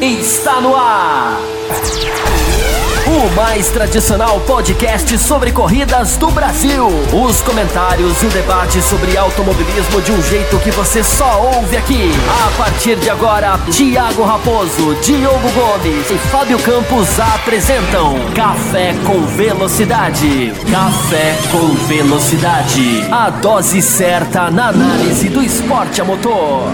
Está no ar o mais tradicional podcast sobre corridas do Brasil. Os comentários e o debate sobre automobilismo de um jeito que você só ouve aqui. A partir de agora, Thiago Raposo, Diogo Gomes e Fábio Campos apresentam Café com Velocidade. Café com Velocidade. A dose certa na análise do esporte a motor.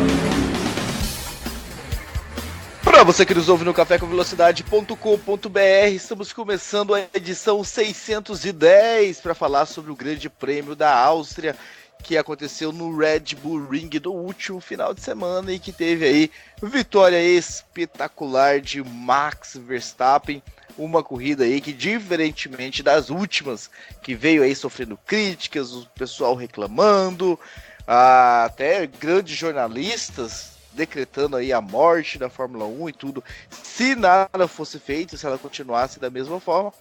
Para você que nos ouve no cafécomvelocidade.com.br, estamos começando a edição 610 para falar sobre o Grande Prêmio da Áustria, que aconteceu no Red Bull Ring do último final de semana e que teve aí vitória espetacular de Max Verstappen, uma corrida aí que, diferentemente das últimas, que veio aí sofrendo críticas, o pessoal reclamando, até grandes jornalistas decretando aí a morte da Fórmula 1 e tudo, se nada fosse feito, se ela continuasse da mesma forma.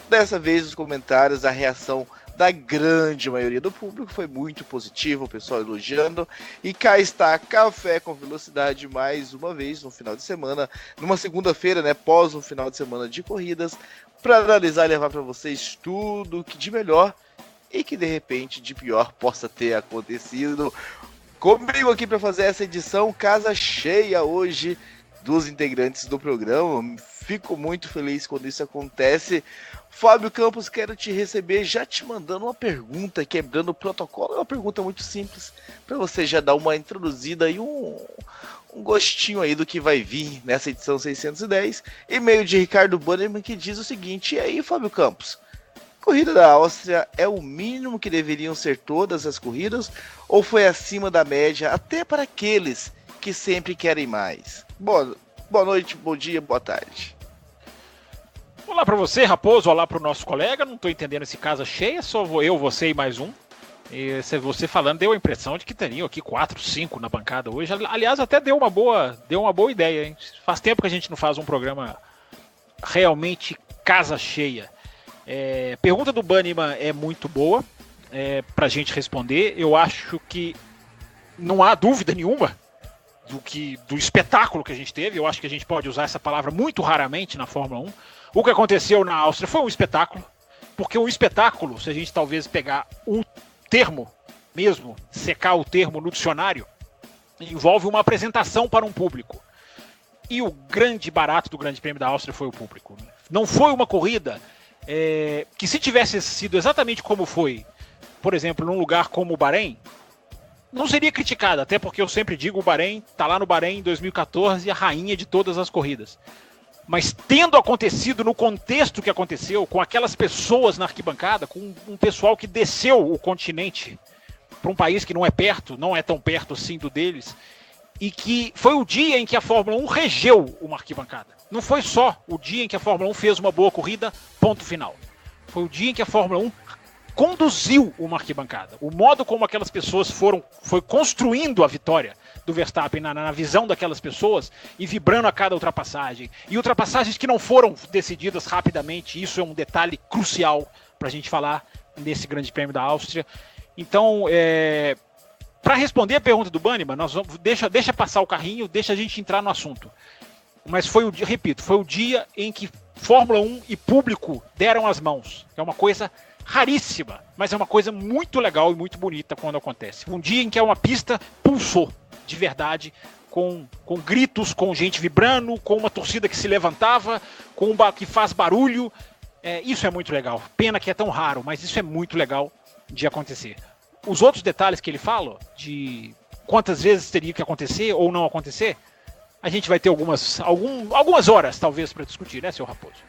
Dessa vez os comentários, a reação da grande maioria do público foi muito positiva, o pessoal elogiando, e cá está Café com Velocidade mais uma vez no final de semana, numa segunda-feira, né, pós um final de semana de corridas, para analisar e levar para vocês tudo que de melhor e que de repente de pior possa ter acontecido. Comigo aqui para fazer essa edição, casa cheia hoje, dos integrantes do programa. Fico muito feliz quando isso acontece. Fábio Campos, quero te receber já te mandando uma pergunta, quebrando o protocolo. É uma pergunta muito simples, para você já dar uma introduzida e um gostinho aí do que vai vir nessa edição 610. E-mail de Ricardo Bannerman que diz o seguinte: e aí, Fábio Campos? Corrida da Áustria é o mínimo que deveriam ser todas as corridas ou foi acima da média até para aqueles que sempre querem mais? Boa noite, bom dia, boa tarde. Olá para você, Raposo, olá para o nosso colega. Não estou entendendo esse casa cheia, só vou eu, você e mais um. E você falando deu a impressão de que teriam aqui 4, 5 na bancada hoje. Aliás, até deu uma boa ideia, hein? Faz tempo que a gente não faz um programa realmente casa cheia. Pergunta do Bannerman é muito boa para a gente responder. Eu acho que não há dúvida nenhuma do espetáculo que a gente teve. Eu acho que a gente pode usar essa palavra muito raramente na Fórmula 1. O que aconteceu na Áustria foi um espetáculo, porque o espetáculo, se a gente talvez pegar o termo mesmo, secar o termo no dicionário, envolve uma apresentação para um público. E o grande barato do Grande Prêmio da Áustria foi o público. Não foi uma corrida que, se tivesse sido exatamente como foi, por exemplo, num lugar como o Bahrein, não seria criticada, até porque eu sempre digo, o Bahrein está lá no Bahrein em 2014, a rainha de todas as corridas. Mas tendo acontecido no contexto que aconteceu, com aquelas pessoas na arquibancada, com um pessoal que desceu o continente para um país que não é perto, não é tão perto assim do deles, e que foi o dia em que a Fórmula 1 regeu uma arquibancada. Não foi só o dia em que a Fórmula 1 fez uma boa corrida, ponto final. Foi o dia em que a Fórmula 1 conduziu uma arquibancada. O modo como aquelas pessoas foi construindo a vitória do Verstappen na visão daquelas pessoas e vibrando a cada ultrapassagem. E ultrapassagens que não foram decididas rapidamente, isso é um detalhe crucial para a gente falar nesse Grande Prêmio da Áustria. Então, para responder a pergunta do Bannerman, deixa passar o carrinho, deixa a gente entrar no assunto. Mas foi o dia, repito, foi o dia em que Fórmula 1 e público deram as mãos. É uma coisa raríssima, mas é uma coisa muito legal e muito bonita quando acontece. Um dia em que uma pista pulsou de verdade, com gritos, com gente vibrando, com uma torcida que se levantava, que faz barulho. Isso é muito legal. Pena que é tão raro, mas isso é muito legal de acontecer. Os outros detalhes que ele fala, de quantas vezes teria que acontecer ou não acontecer, a gente vai ter algumas horas, talvez, para discutir, né, seu Raposo?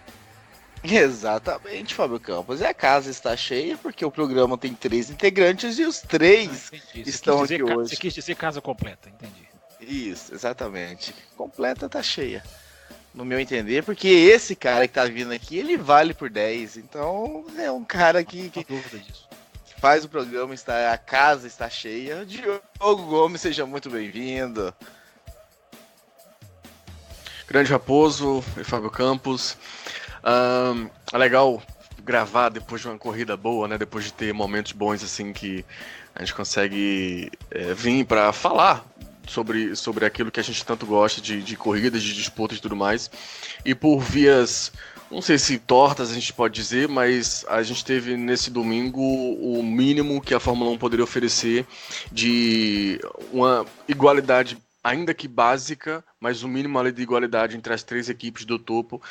Exatamente, Fábio Campos. E a casa está cheia porque o programa tem 3 integrantes e os 3 estão aqui hoje. Você quis dizer casa completa, entendi. Isso, exatamente. Completa tá cheia, no meu entender, porque esse cara que tá vindo aqui, ele vale por 10. Então, é um cara que dúvida disso. Faz o programa, a casa está cheia. Diogo Gomes, seja muito bem-vindo. Grande Raposo e Fábio Campos. É legal gravar depois de uma corrida boa, né? Depois de ter momentos bons assim que a gente consegue vir para falar sobre aquilo que a gente tanto gosta de corridas, de disputas e tudo mais. E por vias, não sei se tortas a gente pode dizer, mas a gente teve nesse domingo o mínimo que a Fórmula 1 poderia oferecer de uma igualdade, ainda que básica, mas o mínimo ali de igualdade entre as 3 equipes do topo,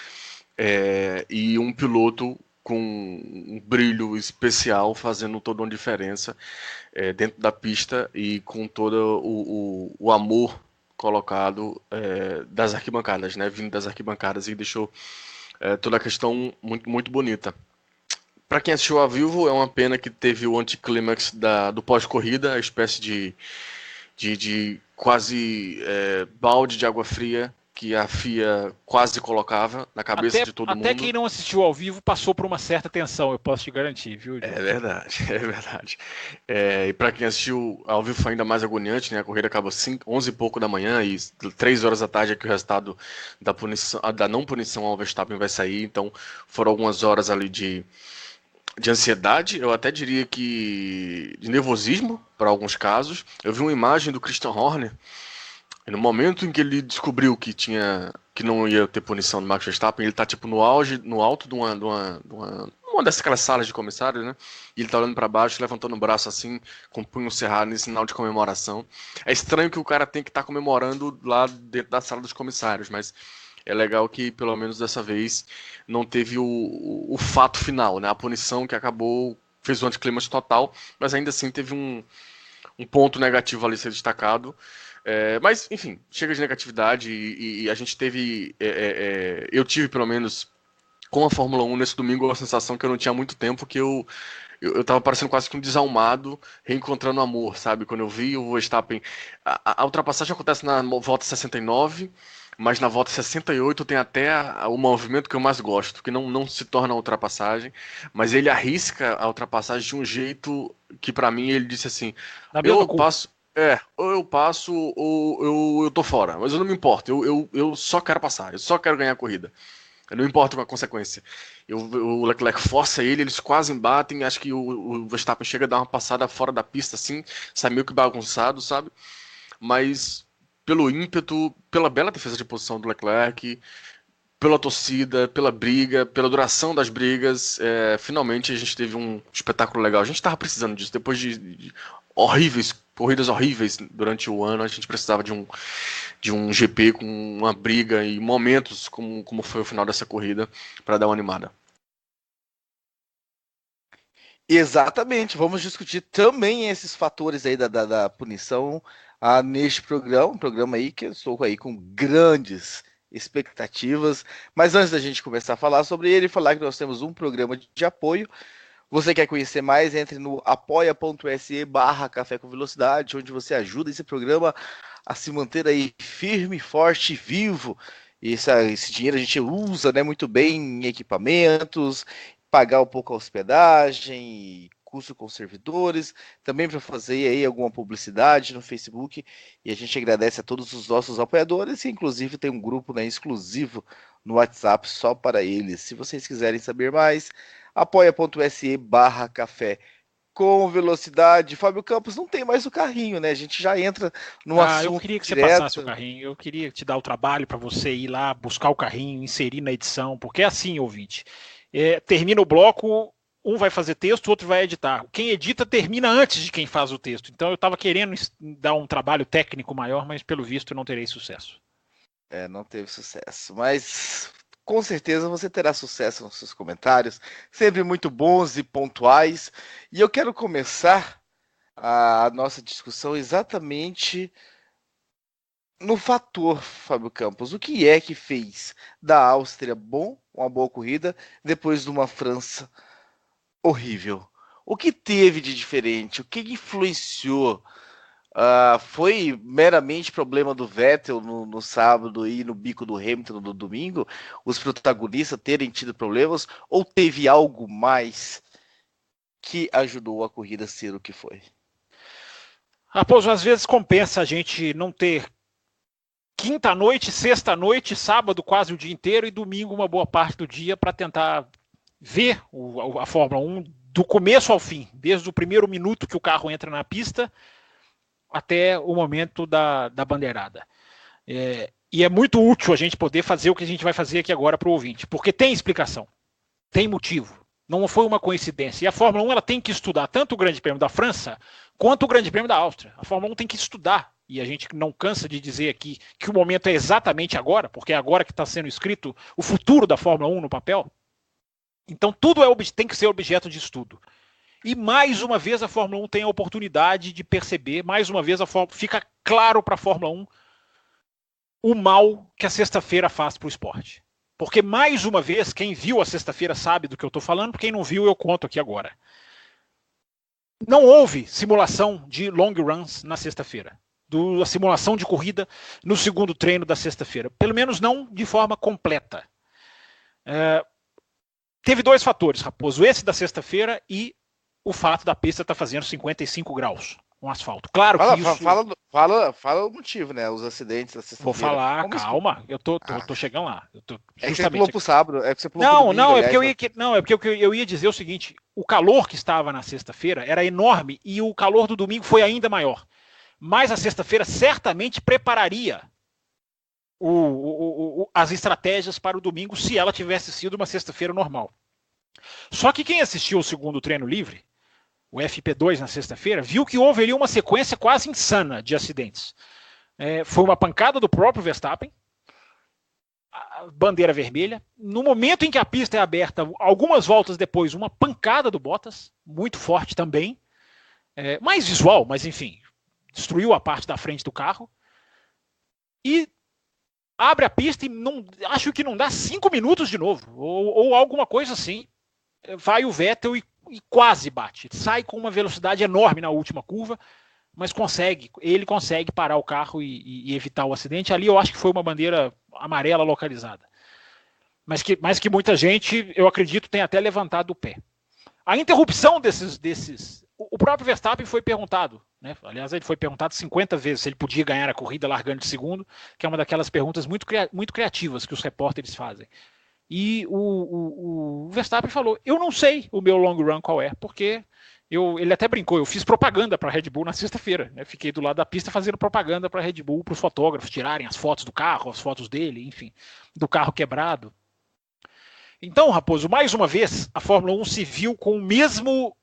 e um piloto com um brilho especial fazendo toda uma diferença dentro da pista e com todo o amor colocado das arquibancadas, né, vindo das arquibancadas, e deixou toda a questão muito, muito bonita. Para quem assistiu ao vivo, é uma pena que teve o anticlímax do pós-corrida, a espécie de quase balde de água fria que a FIA quase colocava na cabeça de todo mundo. Até quem não assistiu ao vivo passou por uma certa tensão, eu posso te garantir, viu, Diogo? É verdade, é verdade. E para quem assistiu ao vivo foi ainda mais agoniante, né? A corrida acabou 11 e pouco da manhã e 3 horas da tarde é que o resultado da não punição ao Verstappen vai sair, então foram algumas horas ali de ansiedade, eu até diria que de nervosismo, para alguns casos. Eu vi uma imagem do Christian Horner, e no momento em que ele descobriu que não ia ter punição do Max Verstappen, ele tá tipo no alto de uma dessas salas de comissários, né? E ele tá olhando para baixo, levantando o braço assim, com o punho cerrado, em sinal de comemoração. É estranho que o cara tem que estar comemorando lá dentro da sala dos comissários, mas é legal que, pelo menos dessa vez, não teve o fato final, né? A punição que acabou, fez um anticlímax total, mas ainda assim teve um ponto negativo ali a ser destacado. Mas, enfim, chega de negatividade e a gente teve... eu tive, pelo menos, com a Fórmula 1 nesse domingo, a sensação que eu não tinha muito tempo, que eu tava parecendo quase que um desalmado, reencontrando amor, sabe? Quando eu vi o Verstappen... A ultrapassagem acontece na volta 69... mas na volta 68 tem até o movimento que eu mais gosto, que não se torna ultrapassagem, mas ele arrisca a ultrapassagem de um jeito que pra mim ele disse assim, ou eu passo ou eu tô fora, mas eu não me importo, eu só quero passar, eu só quero ganhar a corrida. Não importa com a consequência. O Leclerc força ele, eles quase embatem, acho que o Verstappen chega a dar uma passada fora da pista assim, sai meio que bagunçado, sabe? Mas pelo ímpeto, pela bela defesa de posição do Leclerc, pela torcida, pela briga, pela duração das brigas, finalmente a gente teve um espetáculo legal. A gente estava precisando disso, depois de corridas horríveis durante o ano, a gente precisava de um GP com uma briga e momentos como foi o final dessa corrida para dar uma animada. Exatamente, vamos discutir também esses fatores aí da punição neste programa, um programa aí que eu estou aí com grandes expectativas, mas antes da gente começar a falar sobre ele, falar que nós temos um programa de apoio. Você quer conhecer mais? Entre no apoia.se/Café com Velocidade, onde você ajuda esse programa a se manter aí firme, forte, vivo. Esse dinheiro a gente usa, né, muito bem em equipamentos, pagar um pouco a hospedagem, custo com servidores, também para fazer aí alguma publicidade no Facebook, e a gente agradece a todos os nossos apoiadores, e inclusive tem um grupo, né, exclusivo no WhatsApp só para eles. Se vocês quiserem saber mais, apoia.se/Café com Velocidade. Fábio Campos, não tem mais o carrinho, né? A gente já entra no assunto. Eu queria que direto. Você passasse o carrinho, eu queria te dar o trabalho para você ir lá, buscar o carrinho, inserir na edição, porque é assim, ouvinte. Termina o bloco, um vai fazer texto, o outro vai editar. Quem edita termina antes de quem faz o texto. Então eu estava querendo dar um trabalho técnico maior, mas pelo visto eu não terei sucesso. Não teve sucesso, mas com certeza você terá sucesso nos seus comentários, sempre muito bons e pontuais. E eu quero começar a nossa discussão exatamente no fator, Fábio Campos. O que é que fez da Áustria uma boa corrida, depois de uma França horrível? O que teve de diferente? O que influenciou? Foi meramente problema do Vettel no sábado e no bico do Hamilton no domingo? Os protagonistas terem tido problemas? Ou teve algo mais que ajudou a corrida a ser o que foi? Raposo, às vezes compensa a gente não ter quinta-noite, sexta-noite, sábado quase o dia inteiro e domingo uma boa parte do dia para tentar ver a Fórmula 1 do começo ao fim, desde o primeiro minuto que o carro entra na pista até o momento da bandeirada. E é muito útil a gente poder fazer o que a gente vai fazer aqui agora para o ouvinte, porque tem explicação, tem motivo. Não foi uma coincidência. E a Fórmula 1 ela tem que estudar tanto o Grande Prêmio da França quanto o Grande Prêmio da Áustria. A Fórmula 1 tem que estudar. E a gente não cansa de dizer aqui que o momento é exatamente agora, porque é agora que está sendo escrito o futuro da Fórmula 1 no papel. Então tudo tem que ser objeto de estudo. E mais uma vez a Fórmula 1 tem a oportunidade de perceber, mais uma vez fica claro para a Fórmula 1 o mal que a sexta-feira faz para o esporte. Porque, mais uma vez, quem viu a sexta-feira sabe do que eu estou falando, quem não viu, eu conto aqui agora. Não houve simulação de long runs na sexta-feira. A simulação de corrida no segundo treino da sexta-feira. Pelo menos não de forma completa. Teve dois fatores, Raposo. Esse da sexta-feira e o fato da pista estar fazendo 55 graus. Um asfalto. Claro que isso... Fala o motivo, né? Os acidentes da sexta-feira. Vou falar, calma. Eu tô chegando lá. É que você pulou pro sábado. É que você pulou não, pro domingo, é porque eu ia dizer o seguinte. O calor que estava na sexta-feira era enorme e o calor do domingo foi ainda maior. Mas a sexta-feira certamente prepararia as estratégias para o domingo se ela tivesse sido uma sexta-feira normal. Só que quem assistiu o segundo treino livre, o FP2 na sexta-feira, viu que houve ali uma sequência quase insana de acidentes. Foi uma pancada do próprio Verstappen, a bandeira vermelha. No momento em que a pista é aberta, algumas voltas depois, uma pancada do Bottas, muito forte também. Mais visual, mas enfim, destruiu a parte da frente do carro. E abre a pista e acho que não dá 5 minutos de novo, ou alguma coisa assim. Vai o Vettel e quase bate. Sai com uma velocidade enorme na última curva, mas ele consegue parar o carro e evitar o acidente. Ali eu acho que foi uma bandeira amarela localizada. Mas que muita gente, eu acredito, tem até levantado o pé. A interrupção desses... O próprio Verstappen foi perguntado, né? Aliás, ele foi perguntado 50 vezes se ele podia ganhar a corrida largando de segundo, que é uma daquelas perguntas muito criativas que os repórteres fazem. E o Verstappen falou, eu não sei o meu long run qual é, porque ele até brincou, eu fiz propaganda para a Red Bull na sexta-feira, né? Fiquei do lado da pista fazendo propaganda para a Red Bull, para os fotógrafos tirarem as fotos do carro, as fotos dele, enfim, do carro quebrado. Então, Raposo, mais uma vez, a Fórmula 1 se viu com o mesmo,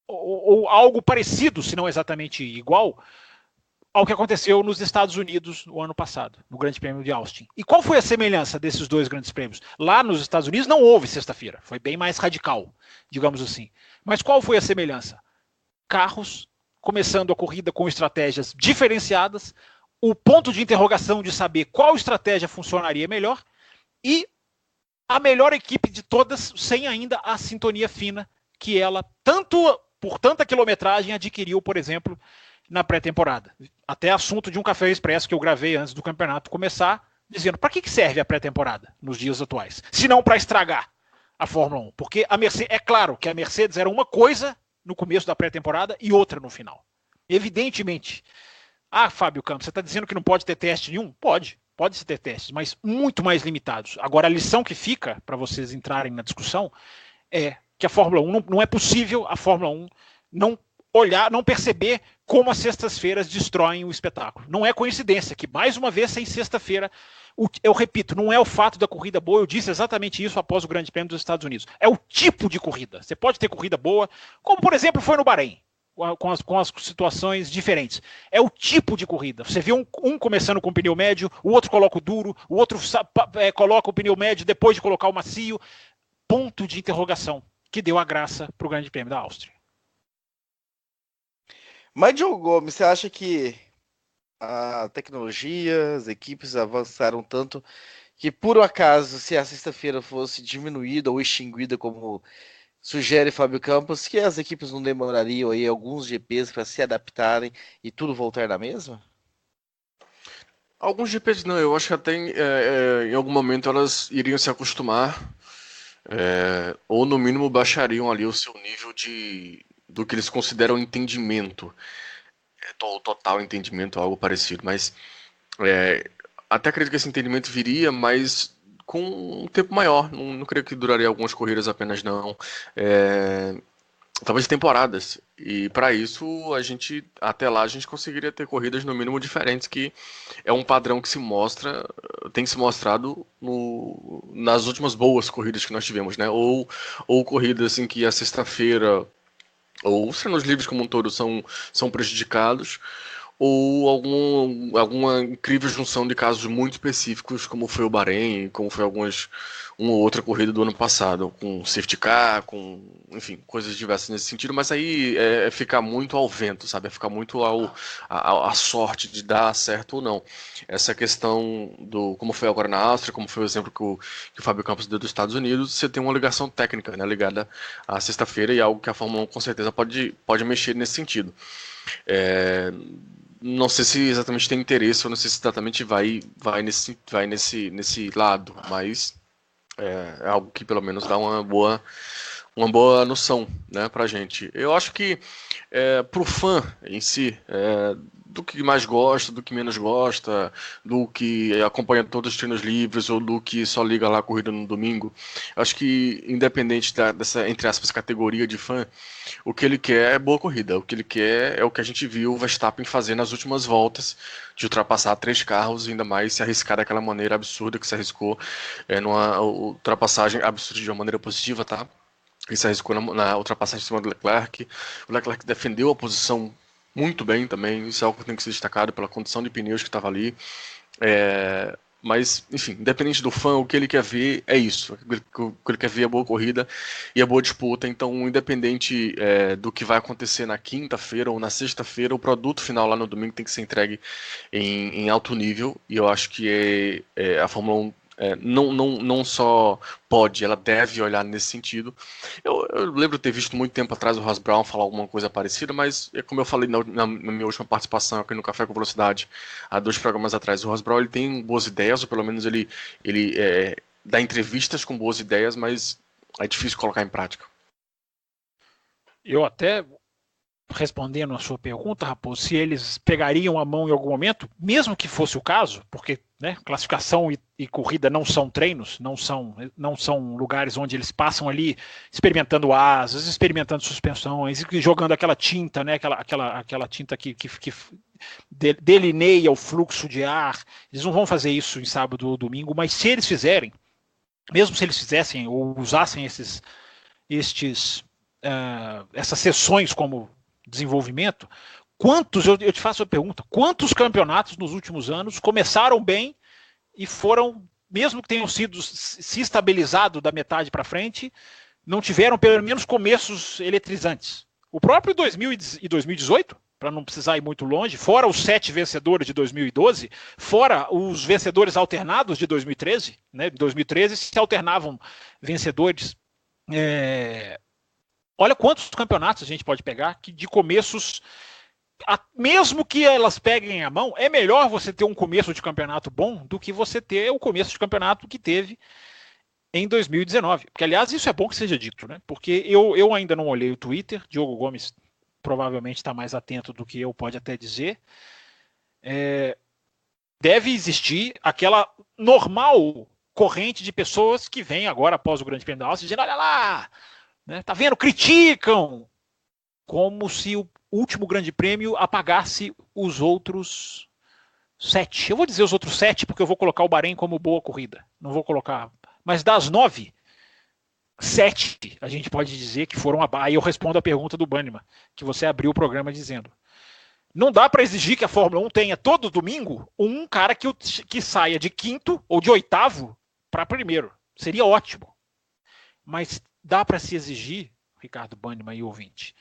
ou algo parecido, se não exatamente igual, ao que aconteceu nos Estados Unidos no ano passado, no Grande Prêmio de Austin. E qual foi a semelhança desses dois grandes prêmios? Lá nos Estados Unidos não houve sexta-feira, foi bem mais radical, digamos assim. Mas qual foi a semelhança? Carros começando a corrida com estratégias diferenciadas, o ponto de interrogação de saber qual estratégia funcionaria melhor e a melhor equipe de todas sem ainda a sintonia fina que ela, por tanta quilometragem, adquiriu, por exemplo, na pré-temporada. Até assunto de um Café Expresso que eu gravei antes do campeonato começar, dizendo para que serve a pré-temporada nos dias atuais? Se não para estragar a Fórmula 1. Porque é claro que a Mercedes era uma coisa no começo da pré-temporada e outra no final. Evidentemente. Fábio Campos, você está dizendo que não pode ter teste nenhum? Pode-se ter testes, mas muito mais limitados. Agora, a lição que fica, para vocês entrarem na discussão, é que a Fórmula 1 não é possível a Fórmula 1 não perceber como as sextas-feiras destroem o espetáculo. Não é coincidência que, mais uma vez, sem sexta-feira, eu repito, não é o fato da corrida boa, eu disse exatamente isso após o Grande Prêmio dos Estados Unidos. É o tipo de corrida. Você pode ter corrida boa, como, por exemplo, foi no Bahrein, com as situações diferentes. É o tipo de corrida. Você vê um começando com o pneu médio, o outro coloca o duro, o outro coloca o pneu médio depois de colocar o macio. Ponto de interrogação que deu a graça para o Grande Prêmio da Áustria. Mas, Diogo Gomes, você acha que a tecnologia, as equipes avançaram tanto que, por um acaso, se a sexta-feira fosse diminuída ou extinguida, como sugere Fábio Campos, que as equipes não demorariam aí alguns GPs para se adaptarem e tudo voltar na mesma? Alguns GPs não, eu acho que até em algum momento elas iriam se acostumar, ou no mínimo baixariam ali o seu nível do que eles consideram entendimento, total entendimento, algo parecido, mas até acredito que esse entendimento viria, mas com um tempo maior, não creio que duraria algumas corridas apenas não. talvez temporadas. E para isso, até lá, a gente conseguiria ter corridas no mínimo diferentes, que é um padrão que tem se mostrado nas últimas boas corridas que nós tivemos, né? Ou corridas em que a sexta-feira, ou os treinos livres como um todo são prejudicados, ou alguma incrível junção de casos muito específicos, como foi o Bahrein, como foi uma ou outra corrida do ano passado, com safety car, enfim, coisas diversas nesse sentido, mas aí é ficar muito ao vento, sabe? É ficar muito à sorte de dar certo ou não. Essa questão como foi agora na Áustria, como foi o exemplo que o Fábio Campos deu dos Estados Unidos, você tem uma ligação técnica, né, ligada à sexta-feira, e algo que a Fórmula 1 com certeza pode mexer nesse sentido. Não sei se exatamente tem interesse, ou não sei se exatamente vai nesse lado, mas é algo que pelo menos dá uma boa noção, né, pra gente. Eu acho que pro fã em si, do que mais gosta, do que menos gosta, do que acompanha todos os treinos livres ou do que só liga lá a corrida no domingo, eu acho que independente dessa, entre aspas, categoria de fã, o que ele quer é boa corrida. O que ele quer é o que a gente viu o Verstappen fazer nas últimas voltas, de ultrapassar 3 carros e ainda mais se arriscar daquela maneira absurda que se arriscou, numa ultrapassagem absurda de uma maneira positiva, tá? Ele se arriscou na ultrapassagem em cima do Leclerc. O Leclerc defendeu a posição muito bem também, isso é algo que tem que ser destacado pela condição de pneus que estava ali. Mas, enfim, independente do fã, o que ele quer ver é isso. O que ele quer ver é a boa corrida e a boa disputa. Então, independente do que vai acontecer na quinta-feira ou na sexta-feira, o produto final lá no domingo tem que ser entregue em alto nível. E eu acho que a Fórmula 1 não só pode, ela deve olhar nesse sentido. Eu lembro de ter visto muito tempo atrás o Ross Brown falar alguma coisa parecida, mas como eu falei na minha última participação aqui no Café com Velocidade, há 2 programas atrás, o Ross Brown ele tem boas ideias, ou pelo menos ele dá entrevistas com boas ideias, mas é difícil colocar em prática. Eu até, respondendo a sua pergunta, Raposo, se eles pegariam a mão em algum momento, mesmo que fosse o caso, porque, né, classificação e corrida não são treinos, não são lugares onde eles passam ali experimentando asas, experimentando suspensões, jogando aquela tinta, né, aquela tinta que delineia o fluxo de ar. Eles não vão fazer isso em sábado ou domingo, mas se eles fizerem, mesmo se eles fizessem ou usassem essas sessões como desenvolvimento, eu te faço a pergunta, quantos campeonatos nos últimos anos começaram bem e foram, mesmo que tenham se estabilizado da metade para frente, não tiveram pelo menos começos eletrizantes? O próprio 2000 e 2018, para não precisar ir muito longe, fora os 7 vencedores de 2012, fora os vencedores alternados de 2013, né? Em 2013 se alternavam vencedores. Olha quantos campeonatos a gente pode pegar que de começos, mesmo que elas peguem a mão, é melhor você ter um começo de campeonato bom do que você ter o começo de campeonato que teve em 2019. Porque, aliás, isso é bom que seja dito, né? Porque eu ainda não olhei o Twitter, Diogo Gomes provavelmente está mais atento do que eu, pode até dizer. Deve existir aquela normal corrente de pessoas que vem agora após o Grande Prêmio da Áustria dizendo, olha lá, né, tá vendo? Criticam! Como se o último Grande Prêmio apagasse os outros 7. Eu vou dizer os outros 7 porque eu vou colocar o Bahrein como boa corrida. Não vou colocar... Mas das 9, 7 a gente pode dizer que foram abaixo. Aí eu respondo a pergunta do Banniman, que você abriu o programa dizendo. Não dá para exigir que a Fórmula 1 tenha todo domingo um cara que saia de 5º ou de 8º para primeiro. Seria ótimo. Mas dá para se exigir, Ricardo Banniman e ouvinte,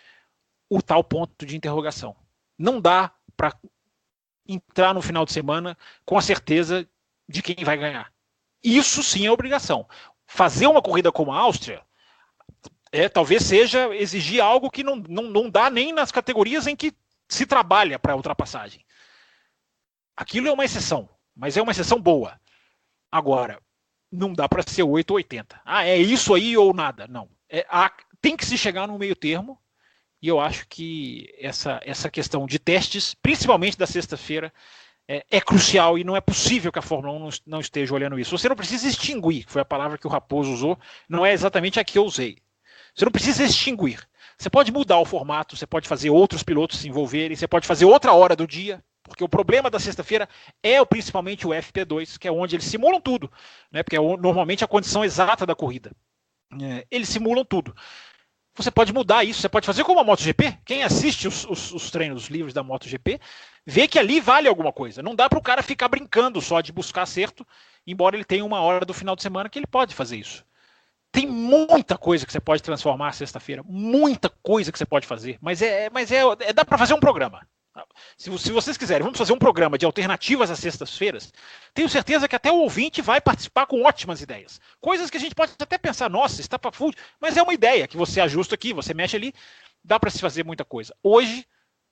o tal ponto de interrogação. Não dá para entrar no final de semana com a certeza de quem vai ganhar. Isso sim é obrigação. Fazer uma corrida como a Áustria talvez seja exigir algo que não dá nem nas categorias em que se trabalha para a ultrapassagem. Aquilo é uma exceção, mas é uma exceção boa. Agora, não dá para ser 8 ou 80. É isso aí ou nada. Não. Tem que se chegar no meio termo. E eu acho que essa questão de testes, principalmente da sexta-feira, é crucial e não é possível que a Fórmula 1 não esteja olhando isso. Você não precisa extinguir, que foi a palavra que o Raposo usou, não é exatamente a que eu usei. Você não precisa extinguir. Você pode mudar o formato, você pode fazer outros pilotos se envolverem, você pode fazer outra hora do dia, porque o problema da sexta-feira é principalmente o FP2, que é onde eles simulam tudo, né? Porque é normalmente a condição exata da corrida. Eles simulam tudo. Você pode mudar isso, você pode fazer como a MotoGP. Quem assiste os treinos livres da MotoGP vê que ali vale alguma coisa. Não dá para o cara ficar brincando só de buscar acerto, embora ele tenha uma hora do final de semana que ele pode fazer isso. Tem muita coisa que você pode transformar sexta-feira, muita coisa que você pode fazer, mas dá para fazer um programa. Se vocês quiserem, vamos fazer um programa de alternativas às sextas-feiras. Tenho certeza que até o ouvinte vai participar com ótimas ideias. Coisas que a gente pode até pensar, nossa, está para full, mas é uma ideia que você ajusta aqui, você mexe ali, dá para se fazer muita coisa. Hoje,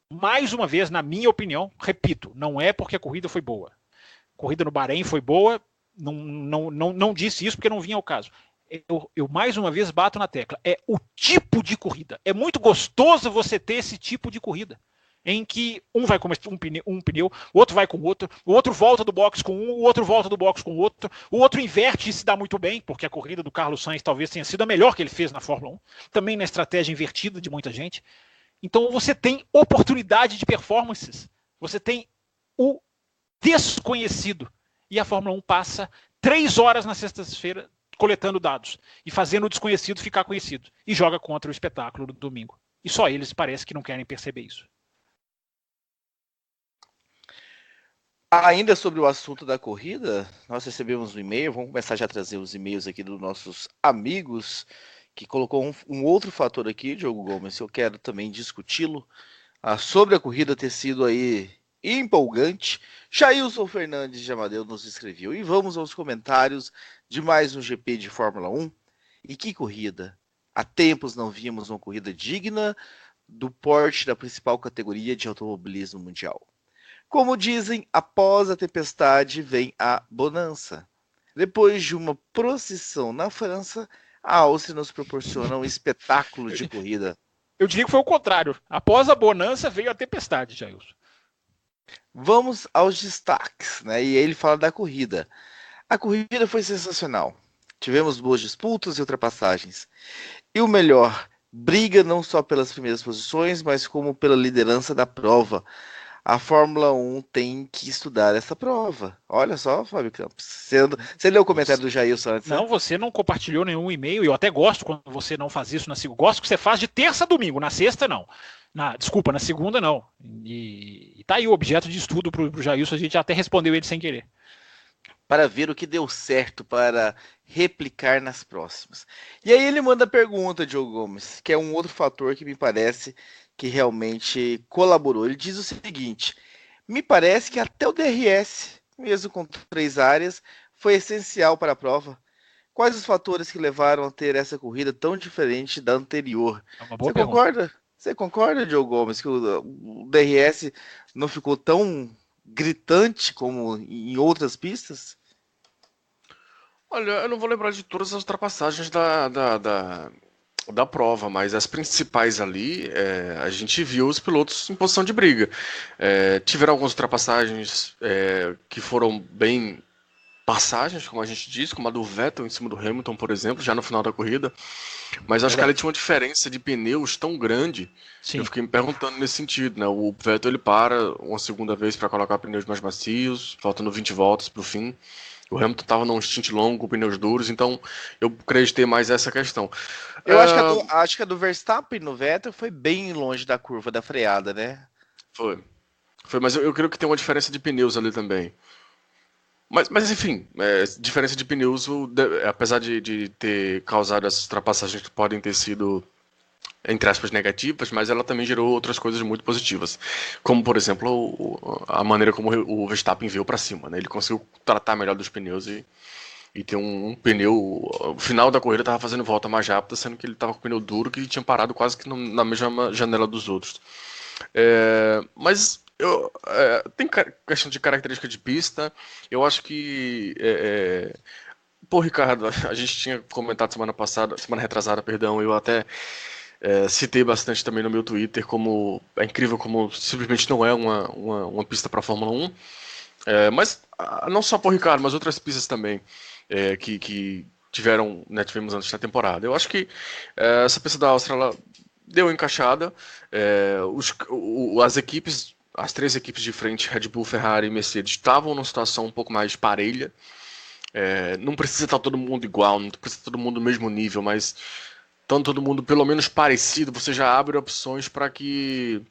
mais uma vez, na minha opinião, repito, não é porque a corrida foi boa. A corrida no Bahrein foi boa, não disse isso porque não vinha ao caso. Eu mais uma vez bato na tecla. É o tipo de corrida. É muito gostoso você ter esse tipo de corrida, em que um vai com um pneu, o outro vai com o outro volta do box com um, o outro volta do box com o outro inverte e se dá muito bem, porque a corrida do Carlos Sainz talvez tenha sido a melhor que ele fez na Fórmula 1, também na estratégia invertida de muita gente. Então você tem oportunidade de performances, você tem o desconhecido, e a Fórmula 1 passa 3 horas na sexta-feira coletando dados e fazendo o desconhecido ficar conhecido, e joga contra o espetáculo do domingo. E só eles parece que não querem perceber isso. Ainda sobre o assunto da corrida, nós recebemos um e-mail, vamos começar já a trazer os e-mails aqui dos nossos amigos, que colocou um outro fator aqui, Diogo Gomes, eu quero também discuti-lo, sobre a corrida ter sido aí empolgante. Jailson Fernandes de Amadeu nos escreveu, e vamos aos comentários de mais um GP de Fórmula 1, e que corrida! Há tempos não víamos uma corrida digna do porte da principal categoria de automobilismo mundial. Como dizem, após a tempestade vem a bonança. Depois de uma procissão na França, a Áustria nos proporciona um espetáculo de corrida. Eu diria que foi o contrário. Após a bonança veio a tempestade, Jailson. Vamos aos destaques, né? E aí ele fala da corrida. A corrida foi sensacional. Tivemos boas disputas e ultrapassagens. E o melhor, briga não só pelas primeiras posições, mas como pela liderança da prova. A Fórmula 1 tem que estudar essa prova. Olha só, Fábio Campos. Você leu o comentário do Jailson antes? Não, você não compartilhou nenhum e-mail. Eu até gosto quando você não faz isso na segunda. Gosto que você faz de terça a domingo. Na sexta, não. Desculpa, na segunda, não. E tá aí o objeto de estudo pro Jailson. A gente até respondeu ele sem querer. Para ver o que deu certo para replicar nas próximas. E aí ele manda a pergunta, Diogo Gomes, que é um outro fator que me parece que realmente colaborou. Ele diz o seguinte: me parece que até o DRS, mesmo com 3 áreas, foi essencial para a prova. Quais os fatores que levaram a ter essa corrida tão diferente da anterior? Você concorda? Você concorda, Diogo Gomes, que o DRS não ficou tão gritante como em outras pistas? Olha, eu não vou lembrar de todas as ultrapassagens da prova, mas as principais ali, a gente viu os pilotos em posição de briga. Tiveram algumas ultrapassagens que foram bem passagens, como a gente disse, como a do Vettel em cima do Hamilton, por exemplo, já no final da corrida, mas acho que ela tinha uma diferença de pneus tão grande. Sim. Eu fiquei me perguntando nesse sentido, né? O Vettel ele para uma segunda vez para colocar pneus mais macios, faltando 20 voltas para o fim. O Hamilton estava num stint longo com pneus duros, então eu acreditei mais essa questão. Eu acho que a do Verstappen no Vettel foi bem longe da curva da freada, né? Foi, mas eu creio que tem uma diferença de pneus ali também. Mas enfim, diferença de pneus, apesar de ter causado essas ultrapassagens que podem ter sido, entre aspas, negativas, mas ela também gerou outras coisas muito positivas. Como, por exemplo, a maneira como o Verstappen veio para cima, né? Ele conseguiu tratar melhor dos pneus e ter um pneu... O final da corrida estava fazendo volta mais rápida, sendo que ele estava com o pneu duro, que tinha parado quase que na mesma janela dos outros. Mas... tem questão de característica de pista. Eu acho que pô, Ricardo, a gente tinha comentado semana retrasada, perdão, eu até citei bastante também no meu Twitter como é incrível como simplesmente não é uma pista para Fórmula 1, mas não só por Ricardo, mas outras pistas também que tivemos antes na temporada. Eu acho que essa pista da Áustria ela deu encaixada. As três equipes de frente, Red Bull, Ferrari e Mercedes, estavam numa situação um pouco mais parelha. Não precisa estar todo mundo igual, não precisa estar todo mundo no mesmo nível, mas estando todo mundo pelo menos parecido, você já abre opções para que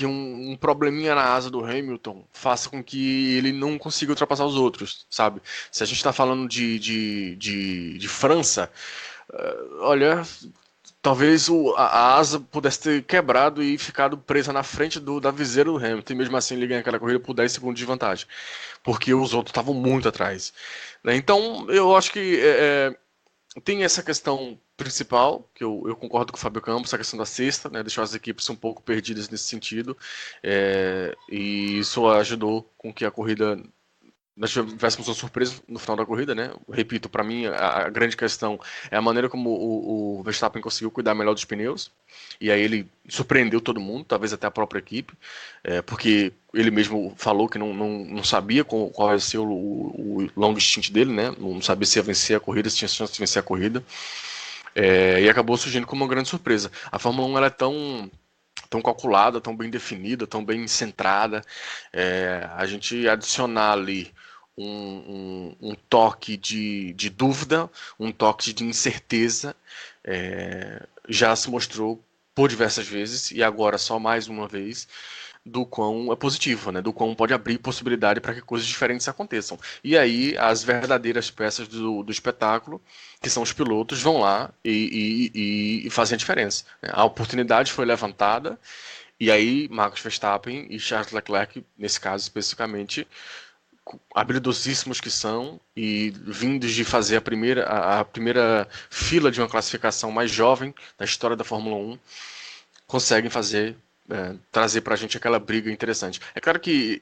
um probleminha na asa do Hamilton faça com que ele não consiga ultrapassar os outros, sabe? Se a gente está falando de França, olha, talvez a asa pudesse ter quebrado e ficado presa na frente da viseira do Hamilton, e mesmo assim ele ganha aquela corrida por 10 segundos de vantagem, porque os outros estavam muito atrás. Então, eu acho que tem essa questão principal, que eu concordo com o Fábio Campos, a questão da sexta, né, deixou as equipes um pouco perdidas nesse sentido, e isso ajudou com que a corrida, nós tivéssemos uma surpresa no final da corrida, né? Repito, para mim a grande questão é a maneira como o Verstappen conseguiu cuidar melhor dos pneus, e aí ele surpreendeu todo mundo, talvez até a própria equipe, porque ele mesmo falou que não sabia qual ia ser o long stint dele, né? Não sabia se ia vencer a corrida, se tinha chance de vencer a corrida, e acabou surgindo como uma grande surpresa. A Fórmula 1 ela é tão calculada, tão bem definida, tão bem centrada. A gente adicionar ali um toque de dúvida, um toque de incerteza, já se mostrou por diversas vezes, e agora só mais uma vez, do quão é positivo, né? Do quão pode abrir possibilidade para que coisas diferentes aconteçam. E aí as verdadeiras peças do espetáculo, que são os pilotos, vão lá e fazem a diferença. A oportunidade foi levantada, e aí Max Verstappen e Charles Leclerc, nesse caso especificamente, habilidosíssimos que são, e vindos de fazer a primeira fila de uma classificação mais jovem da história da Fórmula 1, conseguem trazer pra gente aquela briga interessante. É claro que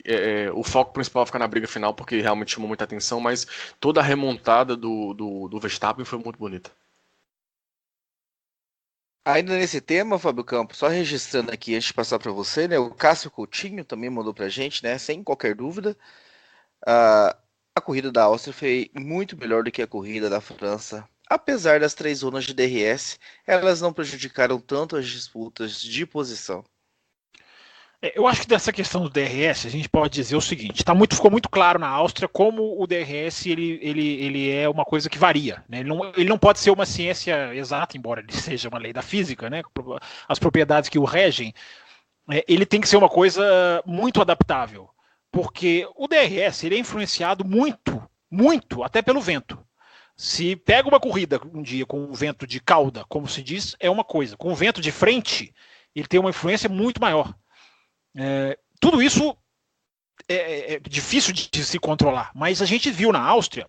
o foco principal fica na briga final, porque realmente chamou muita atenção, mas toda a remontada do Verstappen foi muito bonita. Ainda nesse tema, Fábio Campos, só registrando aqui antes de passar para você, né? O Cássio Coutinho também mandou pra gente, né? Sem qualquer dúvida. A corrida da Áustria foi muito melhor do que a corrida da França. Apesar das 3 zonas de DRS, elas não prejudicaram tanto as disputas de posição. Eu acho que dessa questão do DRS, a gente pode dizer o seguinte: ficou muito claro na Áustria como o DRS ele é uma coisa que varia, né? Ele não pode ser uma ciência exata, embora ele seja uma lei da física, né? As propriedades que o regem, ele tem que ser uma coisa muito adaptável, porque o DRS ele é influenciado muito, muito, até pelo vento. Se pega uma corrida um dia com o vento de cauda, como se diz, é uma coisa. Com o vento de frente, ele tem uma influência muito maior. Tudo isso é difícil de se controlar, mas a gente viu na Áustria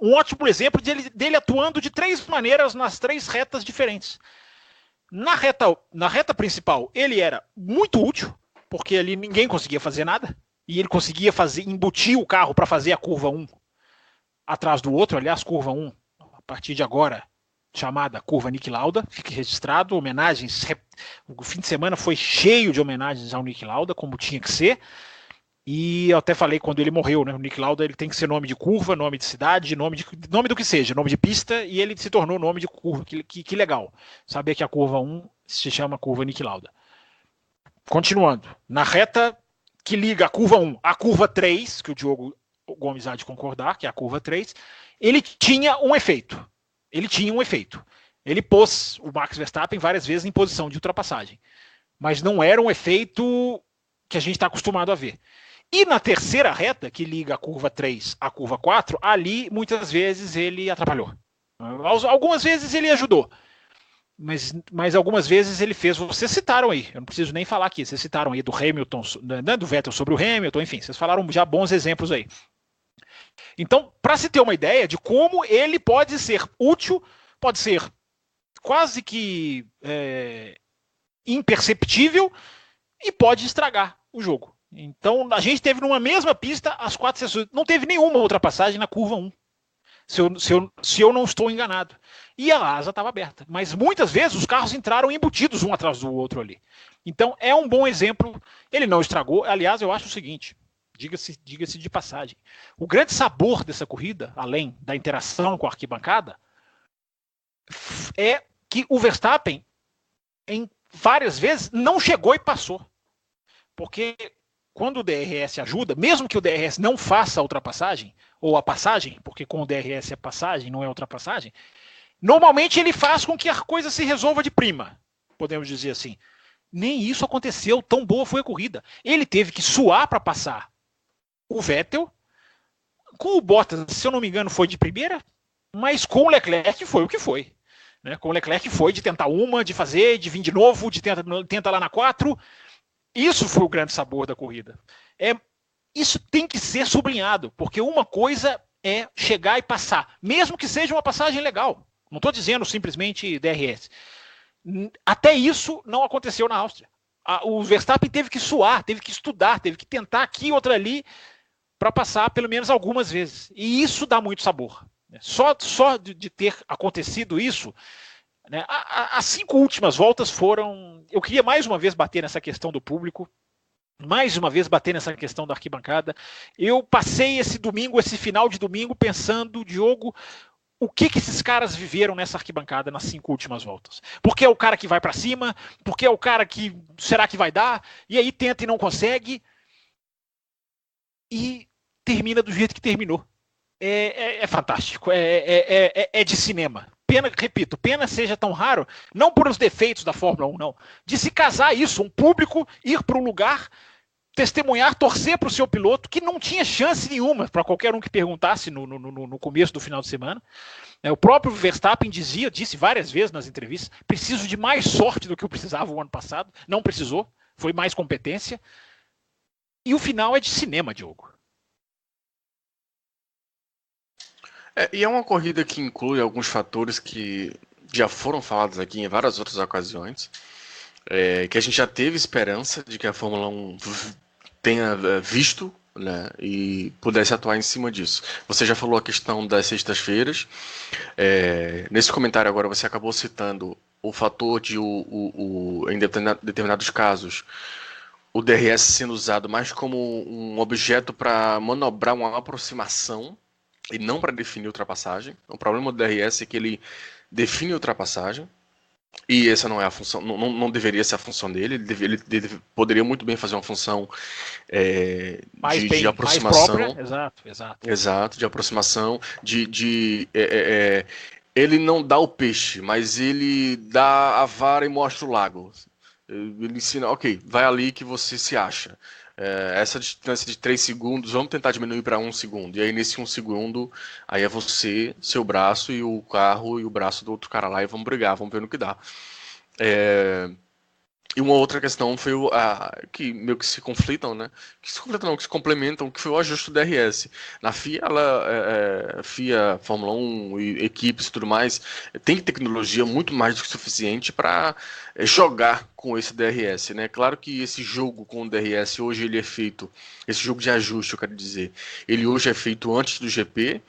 um ótimo exemplo dele atuando de 3 maneiras nas 3 retas diferentes. Na reta principal, ele era muito útil, porque ali ninguém conseguia fazer nada, e ele conseguia embutir o carro para fazer a curva 1 atrás do outro. Aliás, curva 1, a partir de agora, chamada curva Niki Lauda, fique registrado, homenagens, o fim de semana foi cheio de homenagens ao Niki Lauda, como tinha que ser, e eu até falei quando ele morreu, né, o Niki Lauda ele tem que ser nome de curva, nome de cidade, nome do que seja, nome de pista, e ele se tornou nome de curva, que legal, saber que a curva 1 se chama curva Niki Lauda. Continuando, na reta que liga a curva 1 à curva 3, que o Diogo Gomes há de concordar, que é a curva 3, ele tinha um efeito. Ele pôs o Max Verstappen várias vezes em posição de ultrapassagem, mas não era um efeito que a gente está acostumado a ver. E na terceira reta, que liga a curva 3 à curva 4, ali muitas vezes ele atrapalhou. Algumas vezes ele ajudou, mas algumas vezes ele fez. Vocês citaram aí, eu não preciso nem falar aqui, vocês citaram aí do Hamilton, do Vettel sobre o Hamilton, enfim, vocês falaram já bons exemplos aí. Então, para se ter uma ideia de como ele pode ser útil, pode ser quase que imperceptível e pode estragar o jogo. Então, a gente teve numa mesma pista as 4 sessões, não teve nenhuma ultrapassagem na curva 1, se eu não estou enganado. E a asa estava aberta, mas muitas vezes os carros entraram embutidos um atrás do outro ali. Então, é um bom exemplo, ele não estragou. Aliás, eu acho o seguinte, diga-se de passagem, o grande sabor dessa corrida, além da interação com a arquibancada, é que o Verstappen em várias vezes não chegou e passou. Porque quando o DRS ajuda, mesmo que o DRS não faça a ultrapassagem, ou a passagem, porque com o DRS é passagem, não é ultrapassagem, normalmente ele faz com que a coisa se resolva de prima, podemos dizer assim. Nem isso aconteceu, tão boa foi a corrida. Ele teve que suar para passar o Vettel, com o Bottas, se eu não me engano, foi de primeira, mas com o Leclerc foi o que foi. Né? Com o Leclerc foi de tentar uma, de fazer, de vir de novo, de tenta lá na 4. Isso foi o grande sabor da corrida. Isso tem que ser sublinhado, porque uma coisa é chegar e passar, mesmo que seja uma passagem legal. Não estou dizendo simplesmente DRS. Até isso não aconteceu na Áustria. O Verstappen teve que suar, teve que estudar, teve que tentar aqui, outra ali, para passar pelo menos algumas vezes. E isso dá muito sabor. Só de ter acontecido isso, né, as 5 últimas voltas foram... Eu queria mais uma vez bater nessa questão do público, mais uma vez bater nessa questão da arquibancada. Eu passei esse final de domingo pensando, Diogo, o que esses caras viveram nessa arquibancada nas 5 últimas voltas. Porque é o cara que vai para cima, porque é o cara que será que vai dar, e aí tenta e não consegue, e termina do jeito que terminou. É fantástico, é de cinema. Pena seja tão raro, não por os defeitos da Fórmula 1, não. De se casar isso, um público ir para um lugar, testemunhar, torcer para o seu piloto, que não tinha chance nenhuma para qualquer um que perguntasse no começo do final de semana. O próprio Verstappen disse várias vezes nas entrevistas, preciso de mais sorte do que eu precisava o ano passado. Não precisou, foi mais competência. E o final é de cinema, Diogo. E é uma corrida que inclui alguns fatores que já foram falados aqui em várias outras ocasiões, que a gente já teve esperança de que a Fórmula 1 tenha visto, né, e pudesse atuar em cima disso. Você já falou a questão das sextas-feiras. Nesse comentário agora você acabou citando o fator de em determinados casos o DRS sendo usado mais como um objeto para manobrar uma aproximação e não para definir ultrapassagem. O problema do DRS é que ele define ultrapassagem, e essa não é a função, não deveria ser a função dele. Ele poderia muito bem fazer uma função de aproximação. Mais própria. Exato, de aproximação, ele não dá o peixe, mas ele dá a vara e mostra o lago. Ele ensina, ok, vai ali que você se acha. Essa distância de 3 segundos, vamos tentar diminuir para 1 segundo. E aí nesse 1 segundo, aí é você, seu braço e o carro e o braço do outro cara lá, e vamos brigar, vamos ver no que dá. E uma outra questão foi que meio que se conflitam, né? Que se complementam, que foi o ajuste do DRS. Na FIA, FIA, Fórmula 1 e equipes e tudo mais, tem tecnologia muito mais do que suficiente para jogar com esse DRS, né? Claro que esse jogo com o DRS hoje ele é feito, esse jogo de ajuste, eu quero dizer, ele hoje é feito antes do GP.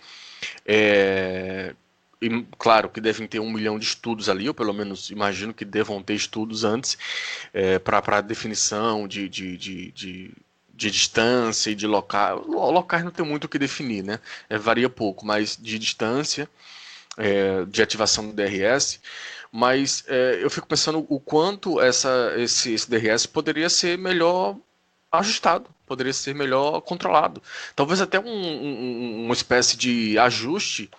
E claro que devem ter 1 milhão de estudos ali, ou pelo menos imagino que devam ter estudos antes, para definição de distância e de locais. Locais não tem muito o que definir, né? Varia pouco, mas de distância, de ativação do DRS. Mas eu fico pensando o quanto esse DRS poderia ser melhor ajustado, poderia ser melhor controlado. Talvez até uma espécie de ajuste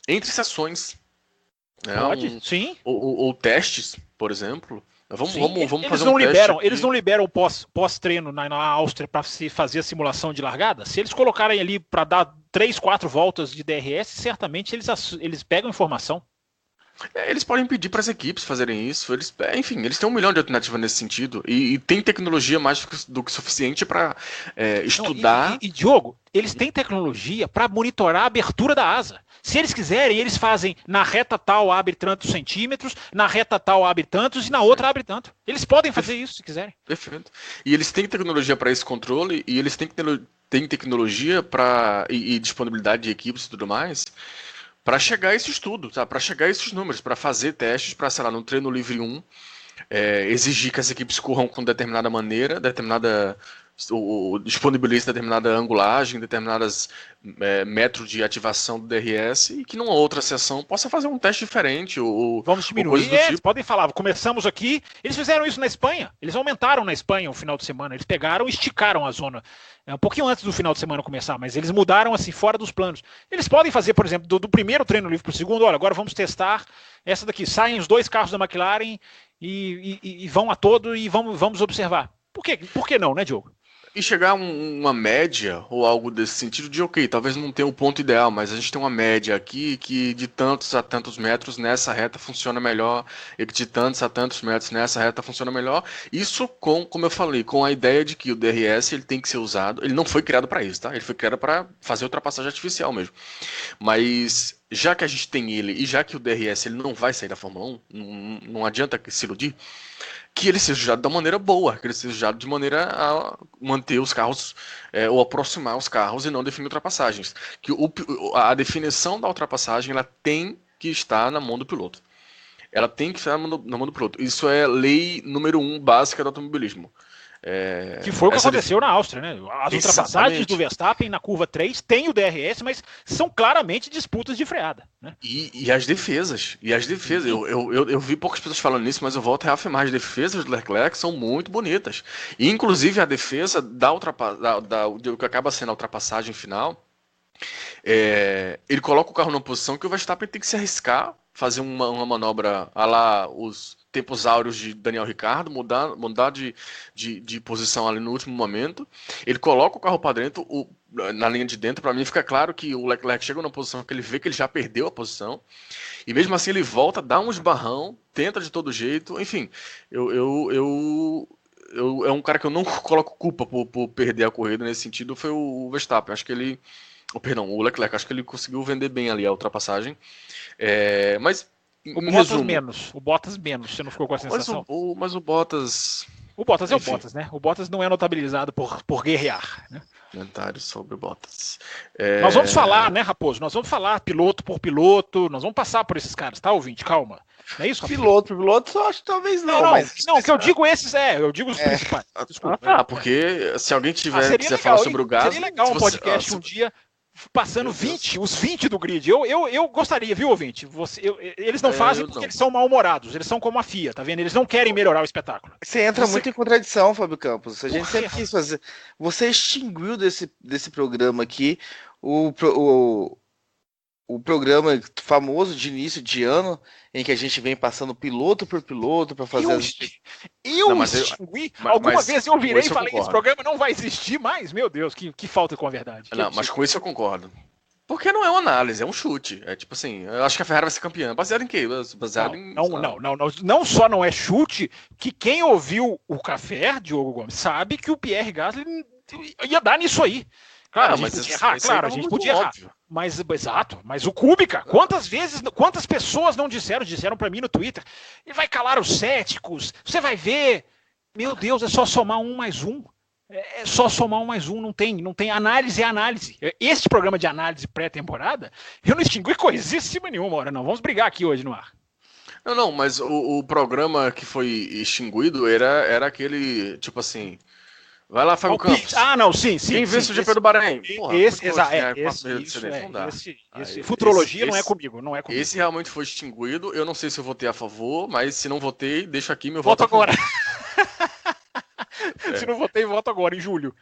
entre sessões, Pode, sim. Ou testes, por exemplo. Vamos eles fazer não um teste aqui. Eles não liberam pós-treino na Áustria para se fazer a simulação de largada? Se eles colocarem ali para dar 3, 4 voltas de DRS, certamente eles pegam informação. Eles podem pedir para as equipes fazerem isso. Enfim, eles têm 1 milhão de alternativas nesse sentido. E tem tecnologia mais do que suficiente para estudar. E Diogo, eles têm tecnologia para monitorar a abertura da asa. Se eles quiserem, eles fazem na reta tal abre tantos centímetros, na reta tal abre tantos e na outra abre tanto. Eles podem fazer isso se quiserem. Perfeito. E eles têm tecnologia para esse controle, e eles têm tecnologia e disponibilidade de equipes e tudo mais para chegar a esse estudo, tá? Para chegar a esses números, para fazer testes, para, sei lá, no treino livre 1, exigir que as equipes corram com determinada maneira, determinada disponibiliza determinada angulagem, determinadas metros de ativação do DRS, e que numa outra sessão possa fazer um teste diferente. Vamos diminuir. Eles podem falar, começamos aqui. Eles fizeram isso na Espanha. Eles aumentaram na Espanha o final de semana. Eles pegaram e esticaram a zona. Um pouquinho antes do final de semana começar, mas eles mudaram assim, fora dos planos. Eles podem fazer, por exemplo, do primeiro treino livre para o segundo, olha, agora vamos testar essa daqui. Saem os 2 carros da McLaren e vão a todo e vamos observar. Por que não, né, Diogo? E chegar a uma média ou algo desse sentido de, ok, talvez não tenha o ponto ideal, mas a gente tem uma média aqui que de tantos a tantos metros nessa reta funciona melhor, e que de tantos a tantos metros nessa reta funciona melhor. Isso como eu falei, com a ideia de que o DRS ele tem que ser usado, ele não foi criado para isso, tá? Ele foi criado para fazer ultrapassagem artificial mesmo. Mas já que a gente tem ele e já que o DRS ele não vai sair da Fórmula 1, não adianta se iludir, que ele seja usado da maneira boa, que ele seja usado de maneira a manter os carros, ou aproximar os carros e não definir ultrapassagens. Que a definição da ultrapassagem ela tem que estar na mão do piloto. Ela tem que estar na mão do piloto. Isso é lei número 1 básica do automobilismo. Que foi o que aconteceu na Áustria, né? As ultrapassagens do Verstappen na curva 3 tem o DRS, mas são claramente disputas de freada, né? E as defesas. Eu vi poucas pessoas falando nisso, mas eu volto a reafirmar, as defesas do Leclerc são muito bonitas. E inclusive a defesa do que acaba sendo a ultrapassagem final, ele coloca o carro numa posição que o Verstappen tem que se arriscar, fazer uma manobra a lá os tempos áureos de Daniel Ricciardo, mudar de posição ali no último momento. Ele coloca o carro para dentro, na linha de dentro. Para mim fica claro que o Leclerc chega numa posição que ele vê que ele já perdeu a posição, e mesmo assim ele volta, dá um esbarrão, tenta de todo jeito. Enfim, é um cara que eu não coloco culpa por perder a corrida nesse sentido, foi o Verstappen. Acho que ele... o Leclerc, acho que ele conseguiu vender bem ali a ultrapassagem. Mas o Bottas menos, você não ficou com a sensação? Mas o Bottas... O Bottas o Bottas, né? O Bottas não é notabilizado por guerrear, né? Comentários sobre o Bottas. Nós vamos falar, né, Raposo? Nós vamos falar piloto por piloto, nós vamos passar por esses caras, tá, ouvinte? Calma. Não é isso, Raposo? Piloto por piloto, eu acho que talvez não. Não, que eu digo esses, eu digo os principais. Desculpa. Porque se alguém quiser falar sobre o Gasly... Seria legal um podcast um dia... Passando os 20 do grid. Eu gostaria, viu, ouvinte? Eles não fazem porque eles são mal-humorados. Eles são como a FIA, tá vendo? Eles não querem melhorar o espetáculo. Você entra muito em contradição, Fábio Campos. A gente sempre quis fazer. Você extinguiu desse programa aqui o programa famoso de início de ano, em que a gente vem passando piloto por piloto para fazer extingui? Alguma vez eu virei e falei, esse programa não vai existir mais? Meu Deus, que falta com a verdade. Mas com isso eu concordo. Porque não é uma análise, é um chute. É tipo assim, eu acho que a Ferrari vai ser campeã. Baseado em quê? Não só não é chute, que quem ouviu o café, Diogo Gomes, sabe que o Pierre Gasly ia dar nisso aí. Claro, a gente podia errar. Mas o Kubica, quantas pessoas não disseram pra mim no Twitter, e vai calar os céticos, você vai ver, meu Deus, é só somar 1 mais 1. É só somar 1 mais 1, não tem análise, é análise. Este programa de análise pré-temporada, eu não extingui coisíssima nenhuma, hora não. Vamos brigar aqui hoje no ar. Não, mas o programa que foi extinguido era aquele, tipo assim... Vai lá, Fábio Campos. Sim. Quem vence o GP do Bahrein? Futurologia não é comigo, Esse realmente foi extinguido. Eu não sei se eu votei a favor, mas se não votei, deixa aqui meu voto agora. Se não votei, voto agora, em julho.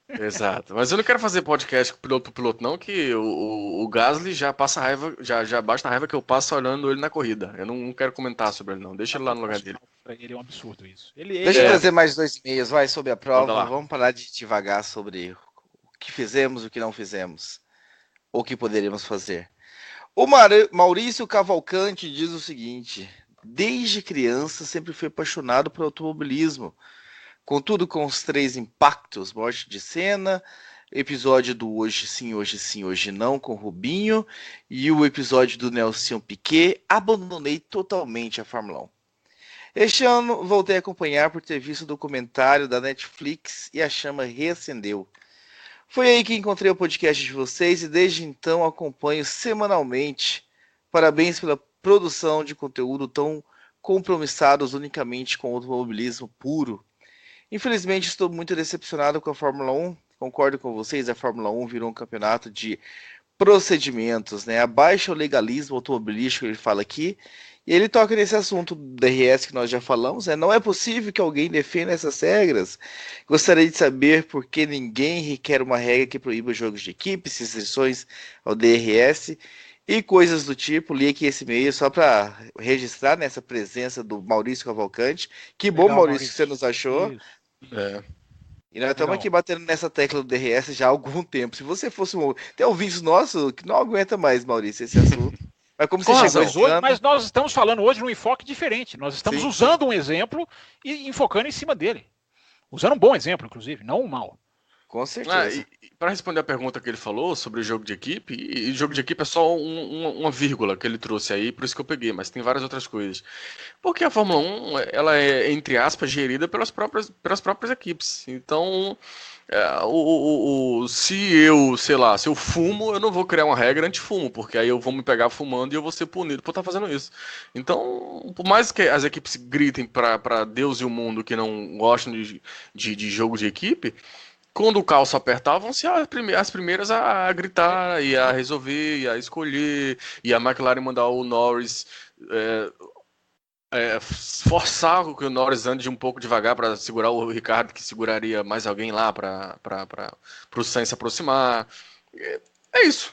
Exato. Mas eu não quero fazer podcast piloto por piloto, não, que o Gasly já passa raiva, já basta a raiva que eu passo olhando ele na corrida. Eu não quero comentar sobre ele, não. Deixa ele lá no lugar dele. Ele é um absurdo isso. Deixa eu trazer mais 2 e-mails, vai, sobre a prova. Vamos parar de devagar sobre o que fizemos, o que não fizemos. Ou o que poderíamos fazer. O Maurício Cavalcante diz o seguinte: desde criança sempre fui apaixonado por automobilismo. Contudo, com os 3 impactos, morte de Senna, episódio do Hoje Sim, Hoje Não, com Rubinho, e o episódio do Nelson Piquet, abandonei totalmente a Fórmula 1. Este ano voltei a acompanhar por ter visto o documentário da Netflix e a chama reacendeu. Foi aí que encontrei o podcast de vocês e desde então acompanho semanalmente. Parabéns pela produção de conteúdo tão compromissados unicamente com o automobilismo puro. Infelizmente, estou muito decepcionado com a Fórmula 1. Concordo com vocês, a Fórmula 1 virou um campeonato de procedimentos, né? Abaixa o legalismo automobilístico, ele fala aqui. E ele toca nesse assunto do DRS que nós já falamos, né? Não é possível que alguém defenda essas regras. Gostaria de saber por que ninguém requer uma regra que proíba os jogos de equipe, restrições ao DRS e coisas do tipo. Li aqui esse e-mail só para registrar nessa presença do Maurício Cavalcante. Que bom, Legal, Maurício, que você nos achou. É. E nós estamos aqui batendo nessa tecla do DRS já há algum tempo. Se você fosse tem ouvintes nossos que não aguenta mais, Maurício, esse assunto. Mas como você chegou esse ano... Mas nós estamos falando hoje num enfoque diferente. Nós estamos usando um exemplo e enfocando em cima dele. Usando um bom exemplo, inclusive, não um mau. Com certeza. Para responder a pergunta que ele falou sobre o jogo de equipe, e jogo de equipe é só uma vírgula que ele trouxe aí, por isso que eu peguei, mas tem várias outras coisas. Porque a Fórmula 1, ela é, entre aspas, gerida pelas próprias equipes. Então, se eu fumo, eu não vou criar uma regra anti-fumo, porque aí eu vou me pegar fumando e eu vou ser punido por estar fazendo isso. Então, por mais que as equipes gritem para Deus e o mundo que não gostam de jogo de equipe, quando o calço apertar, vão ser as primeiras a gritar, e a resolver, e a escolher, e a McLaren mandar o Norris forçar que o Norris ande um pouco devagar para segurar o Ricardo, que seguraria mais alguém lá para o Sainz se aproximar. É isso.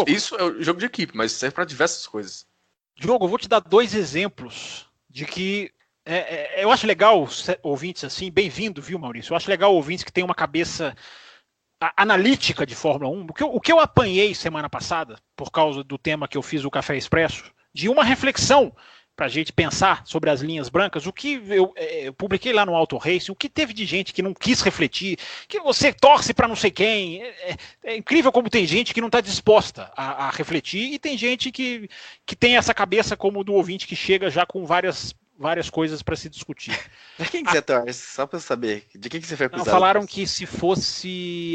Isso é o jogo de equipe, mas serve para diversas coisas. Diogo, eu vou te dar 2 exemplos de que eu acho legal ouvintes assim, bem-vindo, viu, Maurício? Eu acho legal ouvintes que têm uma cabeça analítica de Fórmula 1. O que eu apanhei semana passada, por causa do tema que eu fiz o Café Expresso, de uma reflexão para a gente pensar sobre as linhas brancas, o que eu publiquei lá no Auto Racing, o que teve de gente que não quis refletir, que você torce para não sei quem. É incrível como tem gente que não está disposta a refletir, e tem gente que tem essa cabeça como do ouvinte que chega já com várias coisas para se discutir. De quem que você torce? Só para saber. De quem que você foi acusado? Falaram que se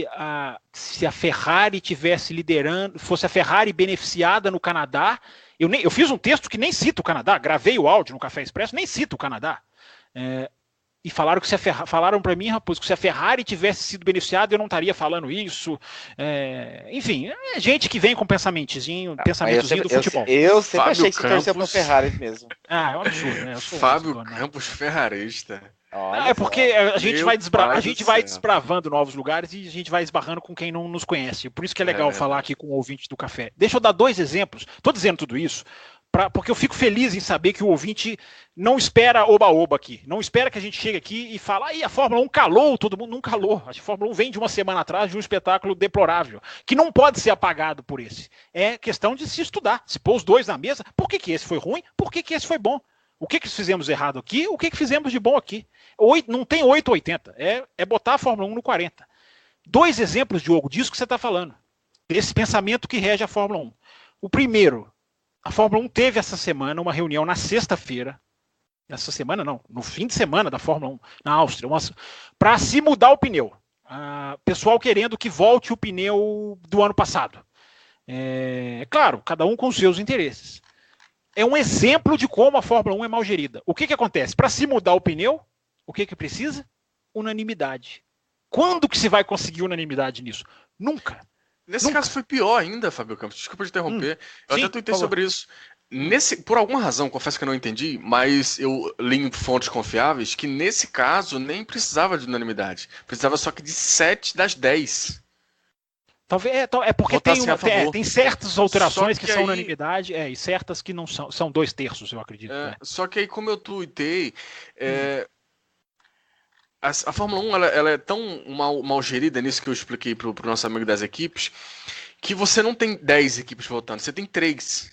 a Ferrari tivesse liderando, fosse a Ferrari beneficiada no Canadá, eu fiz um texto que nem cita o Canadá, gravei o áudio no Café Expresso, nem cita o Canadá. E falaram que falaram para mim, Raposo, que se a Ferrari tivesse sido beneficiada, eu não estaria falando isso. Enfim, é gente que vem com pensamentozinho do futebol. Eu sempre achei que você torceu para a Ferrari mesmo. É um absurdo, né? Fábio Campos ferrarista. É porque a gente vai desbravando novos lugares e a gente vai esbarrando com quem não nos conhece. Por isso que é legal falar aqui com o ouvinte do café. Deixa eu dar 2 exemplos. Estou dizendo tudo isso porque eu fico feliz em saber que o ouvinte não espera oba-oba aqui. Não espera que a gente chegue aqui e fale, a Fórmula 1 calou, todo mundo não calou. A Fórmula 1 vem de uma semana atrás de um espetáculo deplorável, que não pode ser apagado por esse. É questão de se estudar, se pôr os 2 na mesa. Por que esse foi ruim? Por que esse foi bom? O que fizemos errado aqui? O que fizemos de bom aqui? Não tem 8 ou 80. É botar a Fórmula 1 no 40. 2 exemplos, Diogo, disso que você está falando. Desse pensamento que rege a Fórmula 1. O primeiro, a Fórmula 1 teve essa semana uma reunião na sexta-feira. Essa semana não, no fim de semana da Fórmula 1, na Áustria. Para se mudar o pneu. Pessoal querendo que volte o pneu do ano passado. Claro, cada um com os seus interesses. É um exemplo de como a Fórmula 1 é mal gerida. O que acontece? Para se mudar o pneu, o que precisa? Unanimidade. Quando que se vai conseguir unanimidade nisso? Nunca. Nesse caso foi pior ainda, Fábio Campos. Desculpa te interromper. Eu até tuitei sobre isso. Por alguma razão, confesso que eu não entendi, mas eu li em fontes confiáveis que nesse caso nem precisava de unanimidade. Precisava só que de 7 das 10. Talvez porque tem certas alterações que são unanimidade, e certas que não são 2/3, eu acredito. Só que aí, como eu tuitei, a Fórmula 1 ela é tão mal gerida nisso que eu expliquei pro nosso amigo das equipes, que você não tem 10 equipes votando, você tem 3.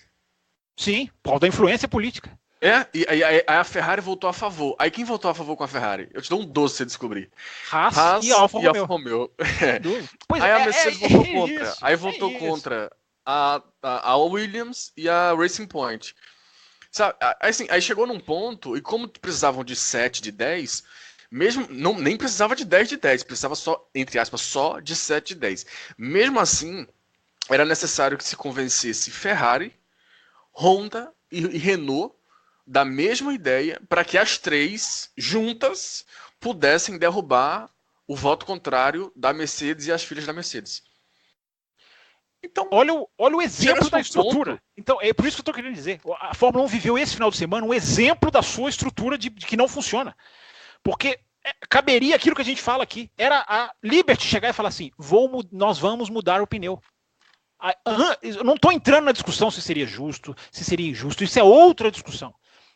Sim, por causa da influência política. E a Ferrari votou a favor. Aí quem votou a favor com a Ferrari? Eu te dou um doce pra você descobrir. Haas e Alfa Romeo. Aí a Mercedes votou contra. Aí votou contra a Williams e a Racing Point. Sabe, assim, aí chegou num ponto, e como precisavam de 7 de 10, mesmo nem precisava de 10 de 10, precisava só, entre aspas, só de 7 de 10. Mesmo assim, era necessário que se convencesse Ferrari, Honda e Renault da mesma ideia, para que as 3 juntas pudessem derrubar o voto contrário da Mercedes e as filhas da Mercedes. Então, olha o exemplo da estrutura. Ponto. Então, é por isso que eu estou querendo dizer. A Fórmula 1 viveu esse final de semana um exemplo da sua estrutura de que não funciona. Porque caberia aquilo que a gente fala aqui. Era a Liberty chegar e falar assim, nós vamos mudar o pneu. Eu não estou entrando na discussão se seria justo, se seria injusto. Isso é outra discussão.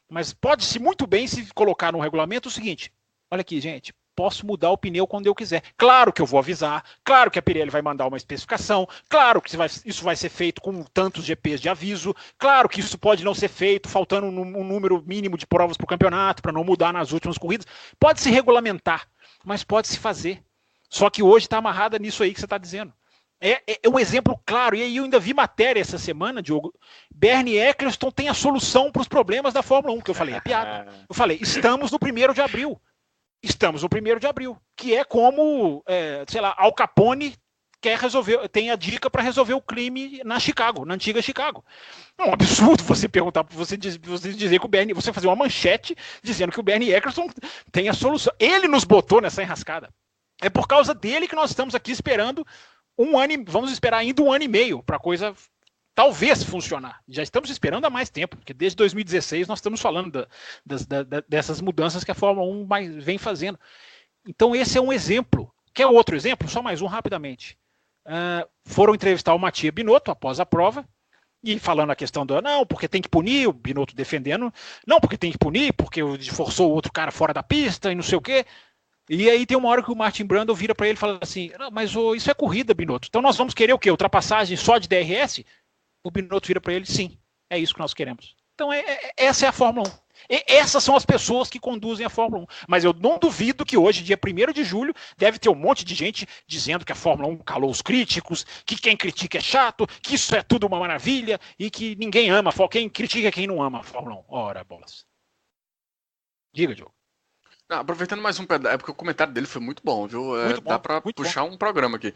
Mas pode-se muito bem se colocar no regulamento o seguinte. Olha aqui, gente. Posso mudar o pneu quando eu quiser. Claro que eu vou avisar, claro que a Pirelli vai mandar uma especificação, claro que isso vai ser feito com tantos GPs de aviso, claro que isso pode não ser feito faltando um número mínimo de provas para o campeonato, para não mudar nas últimas corridas. Pode se regulamentar, mas pode se fazer. Só que hoje está amarrada nisso aí que você está dizendo. É um exemplo claro, e aí eu ainda vi matéria essa semana, Diogo. Bernie Eccleston tem a solução para os problemas da Fórmula 1, que eu falei, é piada. Eu falei, estamos no 1º de abril. Estamos no 1º de abril, que é como, sei lá, Al Capone tem a dica para resolver o crime na antiga Chicago. É um absurdo você perguntar, você dizer que o Bernie, você fazer uma manchete dizendo que o Bernie Eccleston tem a solução. Ele nos botou nessa enrascada. É por causa dele que nós estamos aqui esperando vamos esperar ainda 1 ano e meio para a coisa talvez funcionar. Já estamos esperando há mais tempo, porque desde 2016 nós estamos falando dessas mudanças que a Fórmula 1 vem fazendo. Então esse é um exemplo. Quer outro exemplo? Só mais um rapidamente. Foram entrevistar o Mattia Binotto após a prova, e falando a questão não, porque tem que punir, o Binotto defendendo, não, porque tem que punir, porque forçou o outro cara fora da pista e não sei o quê. E aí tem uma hora que o Martin Brundle vira para ele e fala assim, não, mas isso é corrida, Binotto. Então nós vamos querer o quê? Ultrapassagem só de DRS? O Binotto vira para ele, sim, é isso que nós queremos. Então essa é a Fórmula 1. Essas são as pessoas que conduzem a Fórmula 1. Mas eu não duvido que hoje, dia 1º de julho, deve ter um monte de gente dizendo que a Fórmula 1 calou os críticos, que quem critica é chato, que isso é tudo uma maravilha e que ninguém ama, quem critica é quem não ama a Fórmula 1. Ora, bolas. Diga, Diogo. Aproveitando mais um pedaço, porque o comentário dele foi muito bom, viu? Dá para puxar um programa aqui.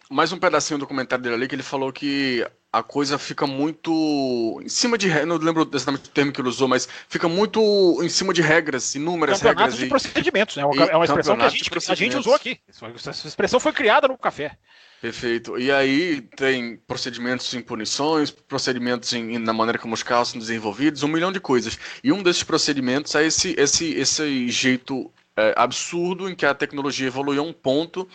Mais um pedacinho do comentário dele ali, que ele falou que a coisa fica muito em cima de regras, não lembro exatamente o termo que ele usou, mas fica muito em cima de regras, inúmeras regras. De procedimentos, né? É uma expressão que a gente usou aqui. Essa expressão foi criada no café. Perfeito. E aí tem procedimentos em punições, procedimentos na maneira como os carros são desenvolvidos, 1 milhão de coisas. E um desses procedimentos é esse jeito absurdo em que a tecnologia evoluiu a um ponto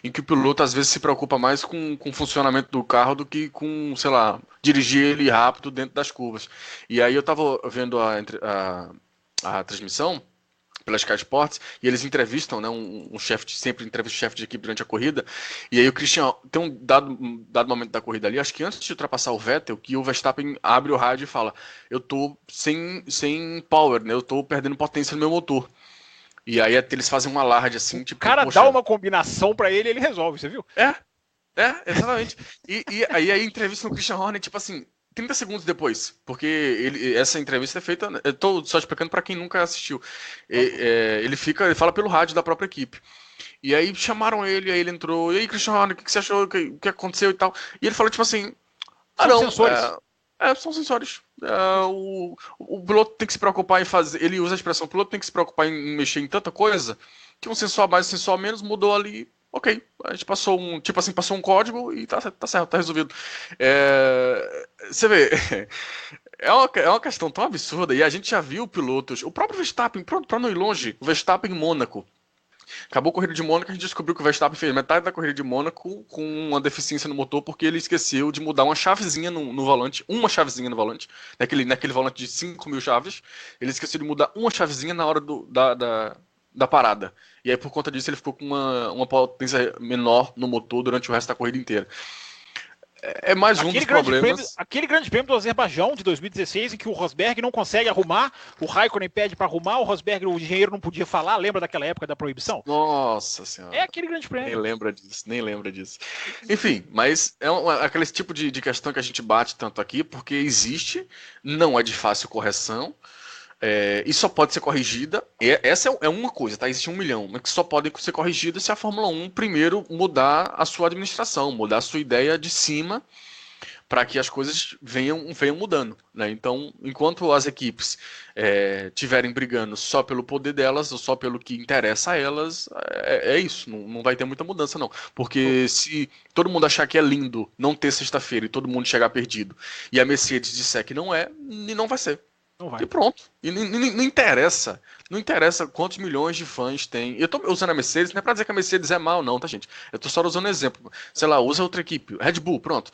em que o piloto às vezes se preocupa mais com o funcionamento do carro do que com, sei lá, dirigir ele rápido dentro das curvas. E aí eu estava vendo a transmissão pela Sky Sports, e eles entrevistam, né, um chefe, sempre entrevista o chefe de equipe durante a corrida, e aí o Christian, tem um dado momento da corrida ali, acho que antes de ultrapassar o Vettel, que o Verstappen abre o rádio e fala, eu tô sem power, né, eu tô perdendo potência no meu motor. E aí eles fazem um alarde assim, tipo... O cara dá uma combinação pra ele e ele resolve, você viu? Exatamente. E aí a entrevista no Christian Horner, tipo assim, 30 segundos depois, porque essa entrevista é feita, eu tô só explicando para quem nunca assistiu, ele fala pelo rádio da própria equipe, e aí chamaram ele, aí ele entrou, e aí Christian Horner, o que você achou, o que aconteceu e tal, e ele falou tipo assim, são sensores. São sensores, o piloto tem que se preocupar em fazer, ele usa a expressão, o piloto tem que se preocupar em mexer em tanta coisa, que um sensor a mais, um sensor a menos, mudou ali. Ok, a gente passou um código e tá certo, tá resolvido. Você vê, é uma questão tão absurda, e a gente já viu pilotos, o próprio Verstappen, pronto, para não ir longe, o Verstappen em Mônaco. Acabou a corrida de Mônaco, a gente descobriu que o Verstappen fez metade da corrida de Mônaco com uma deficiência no motor, porque ele esqueceu de mudar uma chavezinha no volante, naquele volante de 5.000 chaves, ele esqueceu de mudar uma chavezinha na hora da parada. E aí, por conta disso, ele ficou com uma potência menor no motor durante o resto da corrida inteira. É mais um dos problemas. Aquele grande prêmio do Azerbaijão de 2016, em que o Rosberg não consegue arrumar, o Raikkonen pede para arrumar, o Rosberg, o engenheiro, não podia falar. Lembra daquela época da proibição? Nossa senhora. É aquele grande prêmio. Nem lembra disso. Enfim, mas é aquele tipo de questão que a gente bate tanto aqui, porque existe, não é de fácil correção. E só pode ser corrigida, essa é uma coisa, tá? Existe 1 milhão, mas que só pode ser corrigida se a Fórmula 1 primeiro mudar a sua administração, mudar a sua ideia de cima, para que as coisas venham mudando, né? Então, enquanto as equipes tiverem brigando só pelo poder delas ou só pelo que interessa a elas, é isso, não vai ter muita mudança não, porque se todo mundo achar que é lindo não ter sexta-feira e todo mundo chegar perdido e a Mercedes disser que não é, não vai ser. Não vai. E pronto. E não interessa. Não interessa quantos milhões de fãs tem. Eu tô usando a Mercedes, não é pra dizer que a Mercedes é mal, não, tá, gente? Eu tô só usando um exemplo. Sei lá, usa outra equipe. Red Bull, pronto.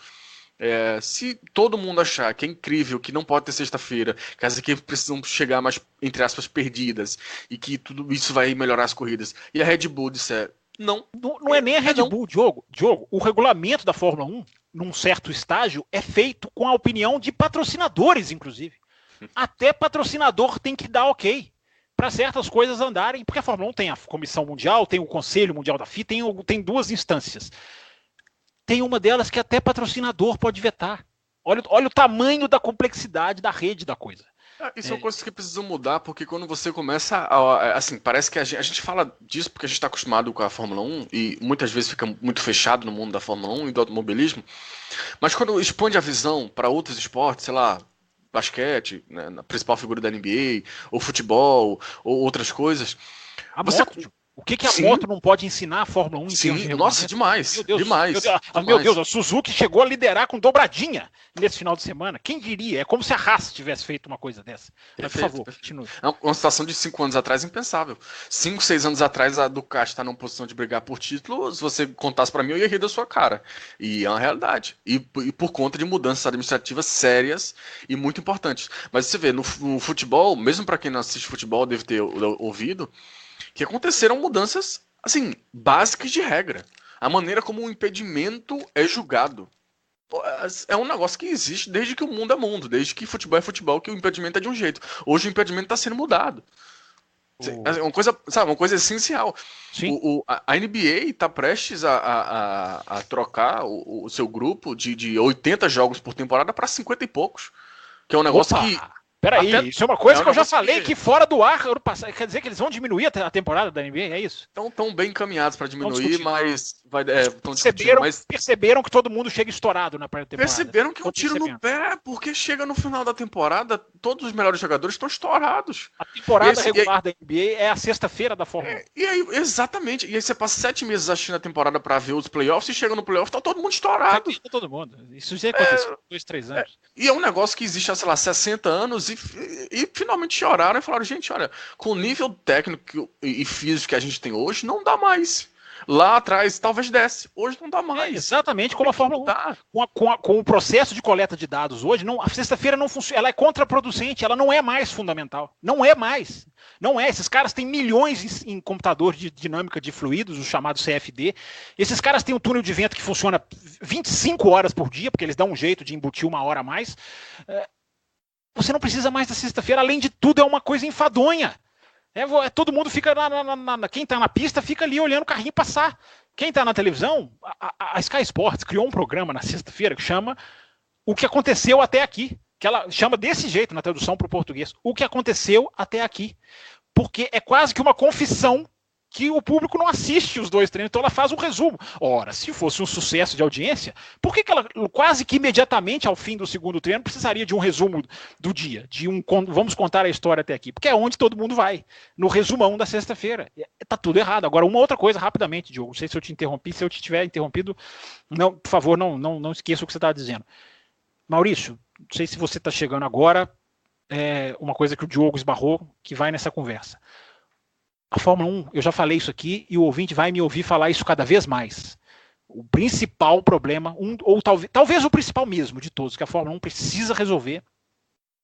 Se todo mundo achar que é incrível, que não pode ter sexta-feira, que as equipes precisam chegar mais, entre aspas, perdidas, e que tudo isso vai melhorar as corridas, e a Red Bull disser, não. Não é nem a Red Bull, Diogo. O regulamento da Fórmula 1, num certo estágio, é feito com a opinião de patrocinadores, inclusive. Até patrocinador tem que dar ok para certas coisas andarem, porque a Fórmula 1 tem a Comissão Mundial, tem o Conselho Mundial da FIA, tem duas instâncias. Tem uma delas que até patrocinador pode vetar. Olha o tamanho da complexidade da rede da coisa. E são coisas que precisam mudar, porque quando você começa assim, parece que a gente fala disso porque a gente está acostumado com a Fórmula 1 e muitas vezes fica muito fechado no mundo da Fórmula 1 e do automobilismo, mas quando expande a visão para outros esportes, sei lá, basquete, né, na principal figura da NBA, ou futebol, ou outras coisas. O que a moto não pode ensinar a Fórmula 1 em termos de nossa, demais. Meu Deus, a Suzuki chegou a liderar com dobradinha nesse final de semana. Quem diria? É como se a Haas tivesse feito uma coisa dessa. Mas, por favor, continue. É uma situação de 5 anos atrás impensável. 5, 6 anos atrás a Ducati está numa posição de brigar por título. Se você contasse para mim, eu ia rir da sua cara. E é uma realidade. E por conta de mudanças administrativas sérias e muito importantes. Mas você vê, no futebol, mesmo para quem não assiste futebol, deve ter ouvido, que aconteceram mudanças, assim, básicas de regra. A maneira como o impedimento é julgado. É um negócio que existe desde que o mundo é mundo, desde que futebol é futebol, que o impedimento é de um jeito. Hoje o impedimento está sendo mudado. É uma coisa, sabe, uma coisa essencial. A NBA está prestes a trocar o seu grupo de 80 jogos por temporada para 50 e poucos. Que é um negócio que... Peraí, isso é uma coisa que eu já falei que fora do ar, quer dizer que eles vão diminuir a temporada da NBA, é isso? Estão bem encaminhados para diminuir, mas perceberam que todo mundo chega estourado na pré-temporada. Perceberam que é um tiro no pé, porque chega no final da temporada, todos os melhores jogadores estão estourados. A temporada regular da NBA é a sexta-feira da Fórmula 1. E aí, exatamente, e aí você passa 7 meses assistindo a temporada para ver os playoffs, e chega no playoff, tá todo mundo estourado. Todo mundo. Isso já aconteceu há 2-3 anos. E é um negócio que existe há, sei lá, 60 anos, e finalmente choraram e falaram, gente, olha, com o nível técnico e físico que a gente tem hoje, não dá mais. Lá atrás talvez desse, hoje não dá mais. Exatamente como a Fórmula 1. Com o processo de coleta de dados hoje, a sexta-feira não funciona, ela é contraproducente, ela não é mais fundamental. Não é mais. Não é. Esses caras têm milhões em computador de dinâmica de fluidos, o chamado CFD. Esses caras têm um túnel de vento que funciona 25 horas por dia, porque eles dão um jeito de embutir 1 hora a mais. Você não precisa mais da sexta-feira, além de tudo, é uma coisa enfadonha. Todo mundo fica quem está na pista fica ali olhando o carrinho passar. Quem está na televisão, a Sky Sports criou um programa na sexta-feira que chama O que Aconteceu Até Aqui, que ela chama desse jeito na tradução para o português, O que Aconteceu Até Aqui, porque é quase que uma confissão que o público não assiste os 2 treinos, então ela faz um resumo. Ora, se fosse um sucesso de audiência, por que ela quase que imediatamente ao fim do segundo treino precisaria de um resumo do dia, vamos contar a história até aqui, porque é onde todo mundo vai, no resumão da sexta-feira. Tá tudo errado. Agora, uma outra coisa, rapidamente, Diogo, não sei se eu te interrompi, se eu te tiver interrompido, não, por favor, não esqueça o que você estava dizendo. Maurício, não sei se você está chegando agora, uma coisa que o Diogo esbarrou, que vai nessa conversa. A Fórmula 1, eu já falei isso aqui e o ouvinte vai me ouvir falar isso cada vez mais. O principal problema, ou talvez o principal mesmo de todos, que a Fórmula 1 precisa resolver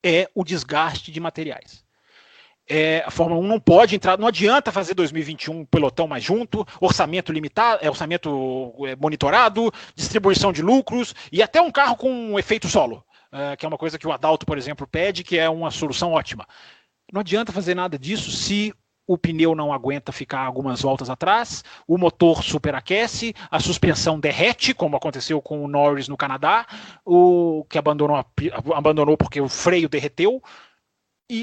é o desgaste de materiais. A Fórmula 1 não pode entrar, não adianta fazer 2021 um pelotão mais junto, orçamento limitado, orçamento monitorado, distribuição de lucros e até um carro com um efeito solo, que é uma coisa que o Adalto, por exemplo, pede, que é uma solução ótima. Não adianta fazer nada disso se o pneu não aguenta ficar algumas voltas atrás, o motor superaquece, a suspensão derrete, como aconteceu com o Norris no Canadá, o que abandonou porque o freio derreteu,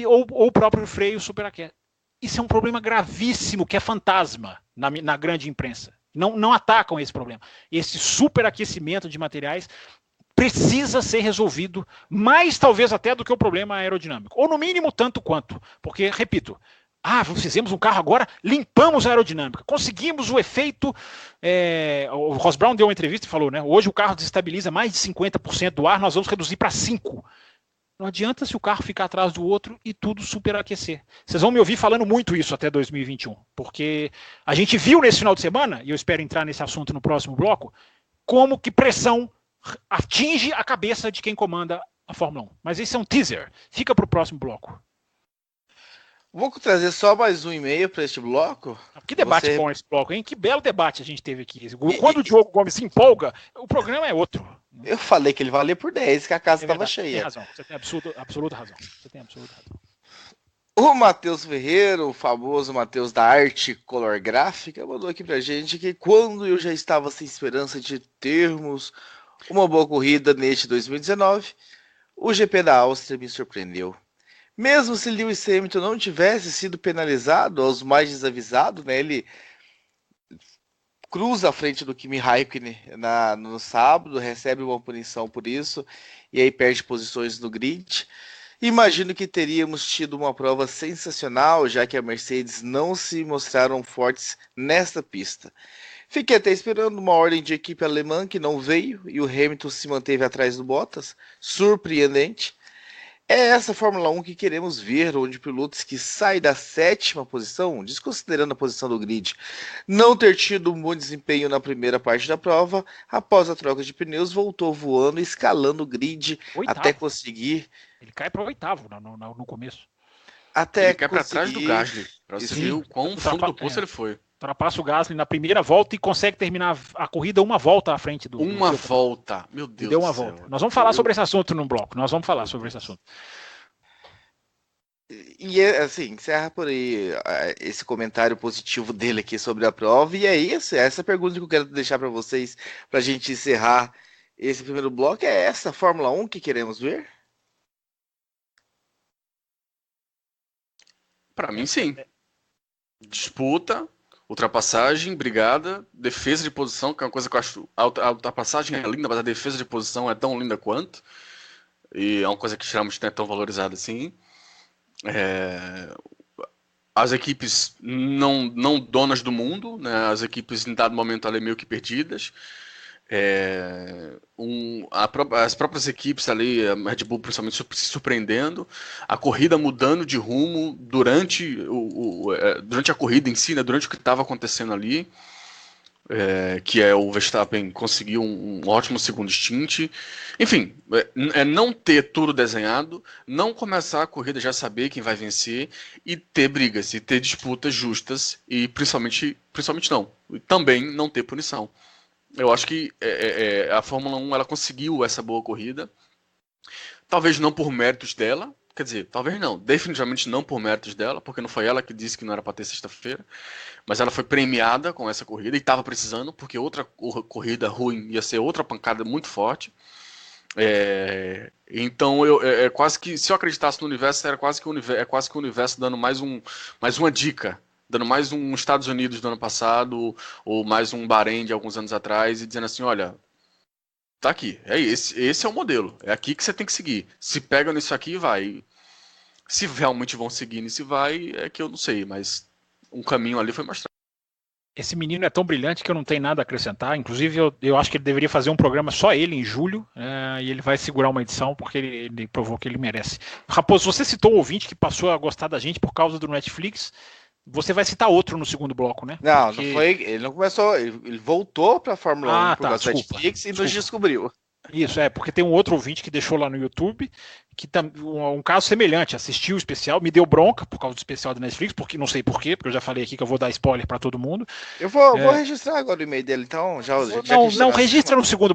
ou o próprio freio superaquece. Isso é um problema gravíssimo, que é fantasma na grande imprensa. Não atacam esse problema. Esse superaquecimento de materiais precisa ser resolvido, mais talvez até do que o problema aerodinâmico, ou no mínimo tanto quanto, porque, repito, fizemos um carro agora, limpamos a aerodinâmica, conseguimos o efeito, o Ross Brown deu uma entrevista e falou, né, hoje o carro desestabiliza mais de 50% do ar, nós vamos reduzir para 5%. Não adianta se o carro ficar atrás do outro e tudo superaquecer. Vocês vão me ouvir falando muito isso até 2021, porque a gente viu nesse final de semana, e eu espero entrar nesse assunto no próximo bloco, como que pressão atinge a cabeça de quem comanda a Fórmula 1. Mas esse é um teaser. Fica para o próximo bloco. Vou trazer só mais um e-mail para este bloco. Que debate bom esse bloco, hein? Que belo debate a gente teve aqui. Quando o Diogo Gomes se empolga, o programa é outro. Eu falei que ele valia por 10, que a casa estava cheia. Tem razão, você tem absoluta razão. O Matheus Ferreira, o famoso Matheus da arte color gráfica, mandou aqui pra gente que quando eu já estava sem esperança de termos uma boa corrida neste 2019, o GP da Áustria me surpreendeu. Mesmo se Lewis Hamilton não tivesse sido penalizado aos mais desavisados, né, ele cruza a frente do Kimi Raikkonen no sábado, recebe uma punição por isso, e aí perde posições no grid. Imagino que teríamos tido uma prova sensacional, já que a Mercedes não se mostraram fortes nesta pista. Fiquei até esperando uma ordem de equipe alemã que não veio, e o Hamilton se manteve atrás do Bottas, surpreendente. É essa Fórmula 1 que queremos ver, onde pilotos que saem da 7ª posição, desconsiderando a posição do grid, não ter tido um bom desempenho na primeira parte da prova, após a troca de pneus, voltou voando e escalando o grid até conseguir... Ele cai para o 8º no começo. Ele cai para trás do Gasly, para você ver o quão fundo do poço ele foi. Ultrapassa o Gasly na primeira volta e consegue terminar a corrida uma volta à frente do... Uma volta, meu Deus do céu. Volta. Nós vamos falar sobre esse assunto num bloco, E assim, encerra por aí esse comentário positivo dele aqui sobre a prova. E é isso, essa pergunta que eu quero deixar para vocês, para a gente encerrar esse primeiro bloco, é essa Fórmula 1 que queremos ver? Para mim, sim. Disputa, ultrapassagem, brigada, defesa de posição, que é uma coisa que eu acho... A ultrapassagem é linda, mas a defesa de posição é tão linda quanto. E é uma coisa que geralmente não é tão valorizada assim. As equipes não donas do mundo, né? As equipes em dado momento ali meio que perdidas. As próprias equipes ali, a Red Bull principalmente se surpreendendo, a corrida mudando de rumo durante a corrida em si, né? Durante o que estava acontecendo ali. Que o Verstappen conseguiu um ótimo segundo stint. Enfim, não ter tudo desenhado, não começar a corrida já saber quem vai vencer e ter brigas, e ter disputas justas e principalmente não, e também não ter punição. Eu acho que a Fórmula 1 ela conseguiu essa boa corrida, talvez não por méritos dela, quer dizer, talvez não, definitivamente não por méritos dela, porque não foi ela que disse que não era para ter sexta-feira, mas ela foi premiada com essa corrida e estava precisando, porque outra corrida ruim ia ser outra pancada muito forte. Então é quase que, se eu acreditasse no universo, é quase que o universo dando mais uma dica, dando mais um Estados Unidos do ano passado, ou mais um Bahrein de alguns anos atrás, e dizendo assim, olha, tá aqui, esse é o modelo, é aqui que você tem que seguir, se pega nisso aqui, vai. Se realmente vão seguir nisso, vai, é que eu não sei, mas um caminho ali foi mostrado. Esse menino é tão brilhante que eu não tenho nada a acrescentar. Inclusive, eu acho que ele deveria fazer um programa só ele, em julho, e ele vai segurar uma edição, porque ele provou que ele merece. Raposo, você citou um ouvinte que passou a gostar da gente por causa do Netflix. Você vai citar outro no segundo bloco, né? Não, porque... não foi. Ele não começou. Ele voltou para a Fórmula 1 por causa do Netflix e nos descobriu. Isso, porque tem um outro ouvinte que deixou lá no YouTube, que um caso semelhante, assistiu o especial, me deu bronca por causa do especial da Netflix, porque não sei porquê, porque eu já falei aqui que eu vou dar spoiler para todo mundo. Eu vou registrar agora o e-mail dele, então registra no segundo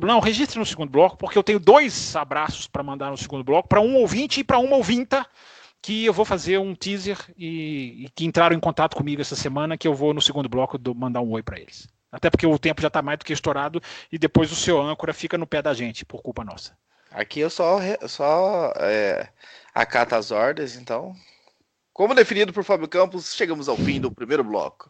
bloco, porque eu tenho 2 abraços para mandar no segundo bloco, para um ouvinte e para uma ouvinta, que eu vou fazer um teaser e que entraram em contato comigo essa semana, que eu vou no segundo bloco mandar um oi para eles. Até porque o tempo já está mais do que estourado e depois o seu âncora fica no pé da gente, por culpa nossa. Aqui eu só acato as ordens, então. Como definido por Fábio Campos, chegamos ao fim do primeiro bloco.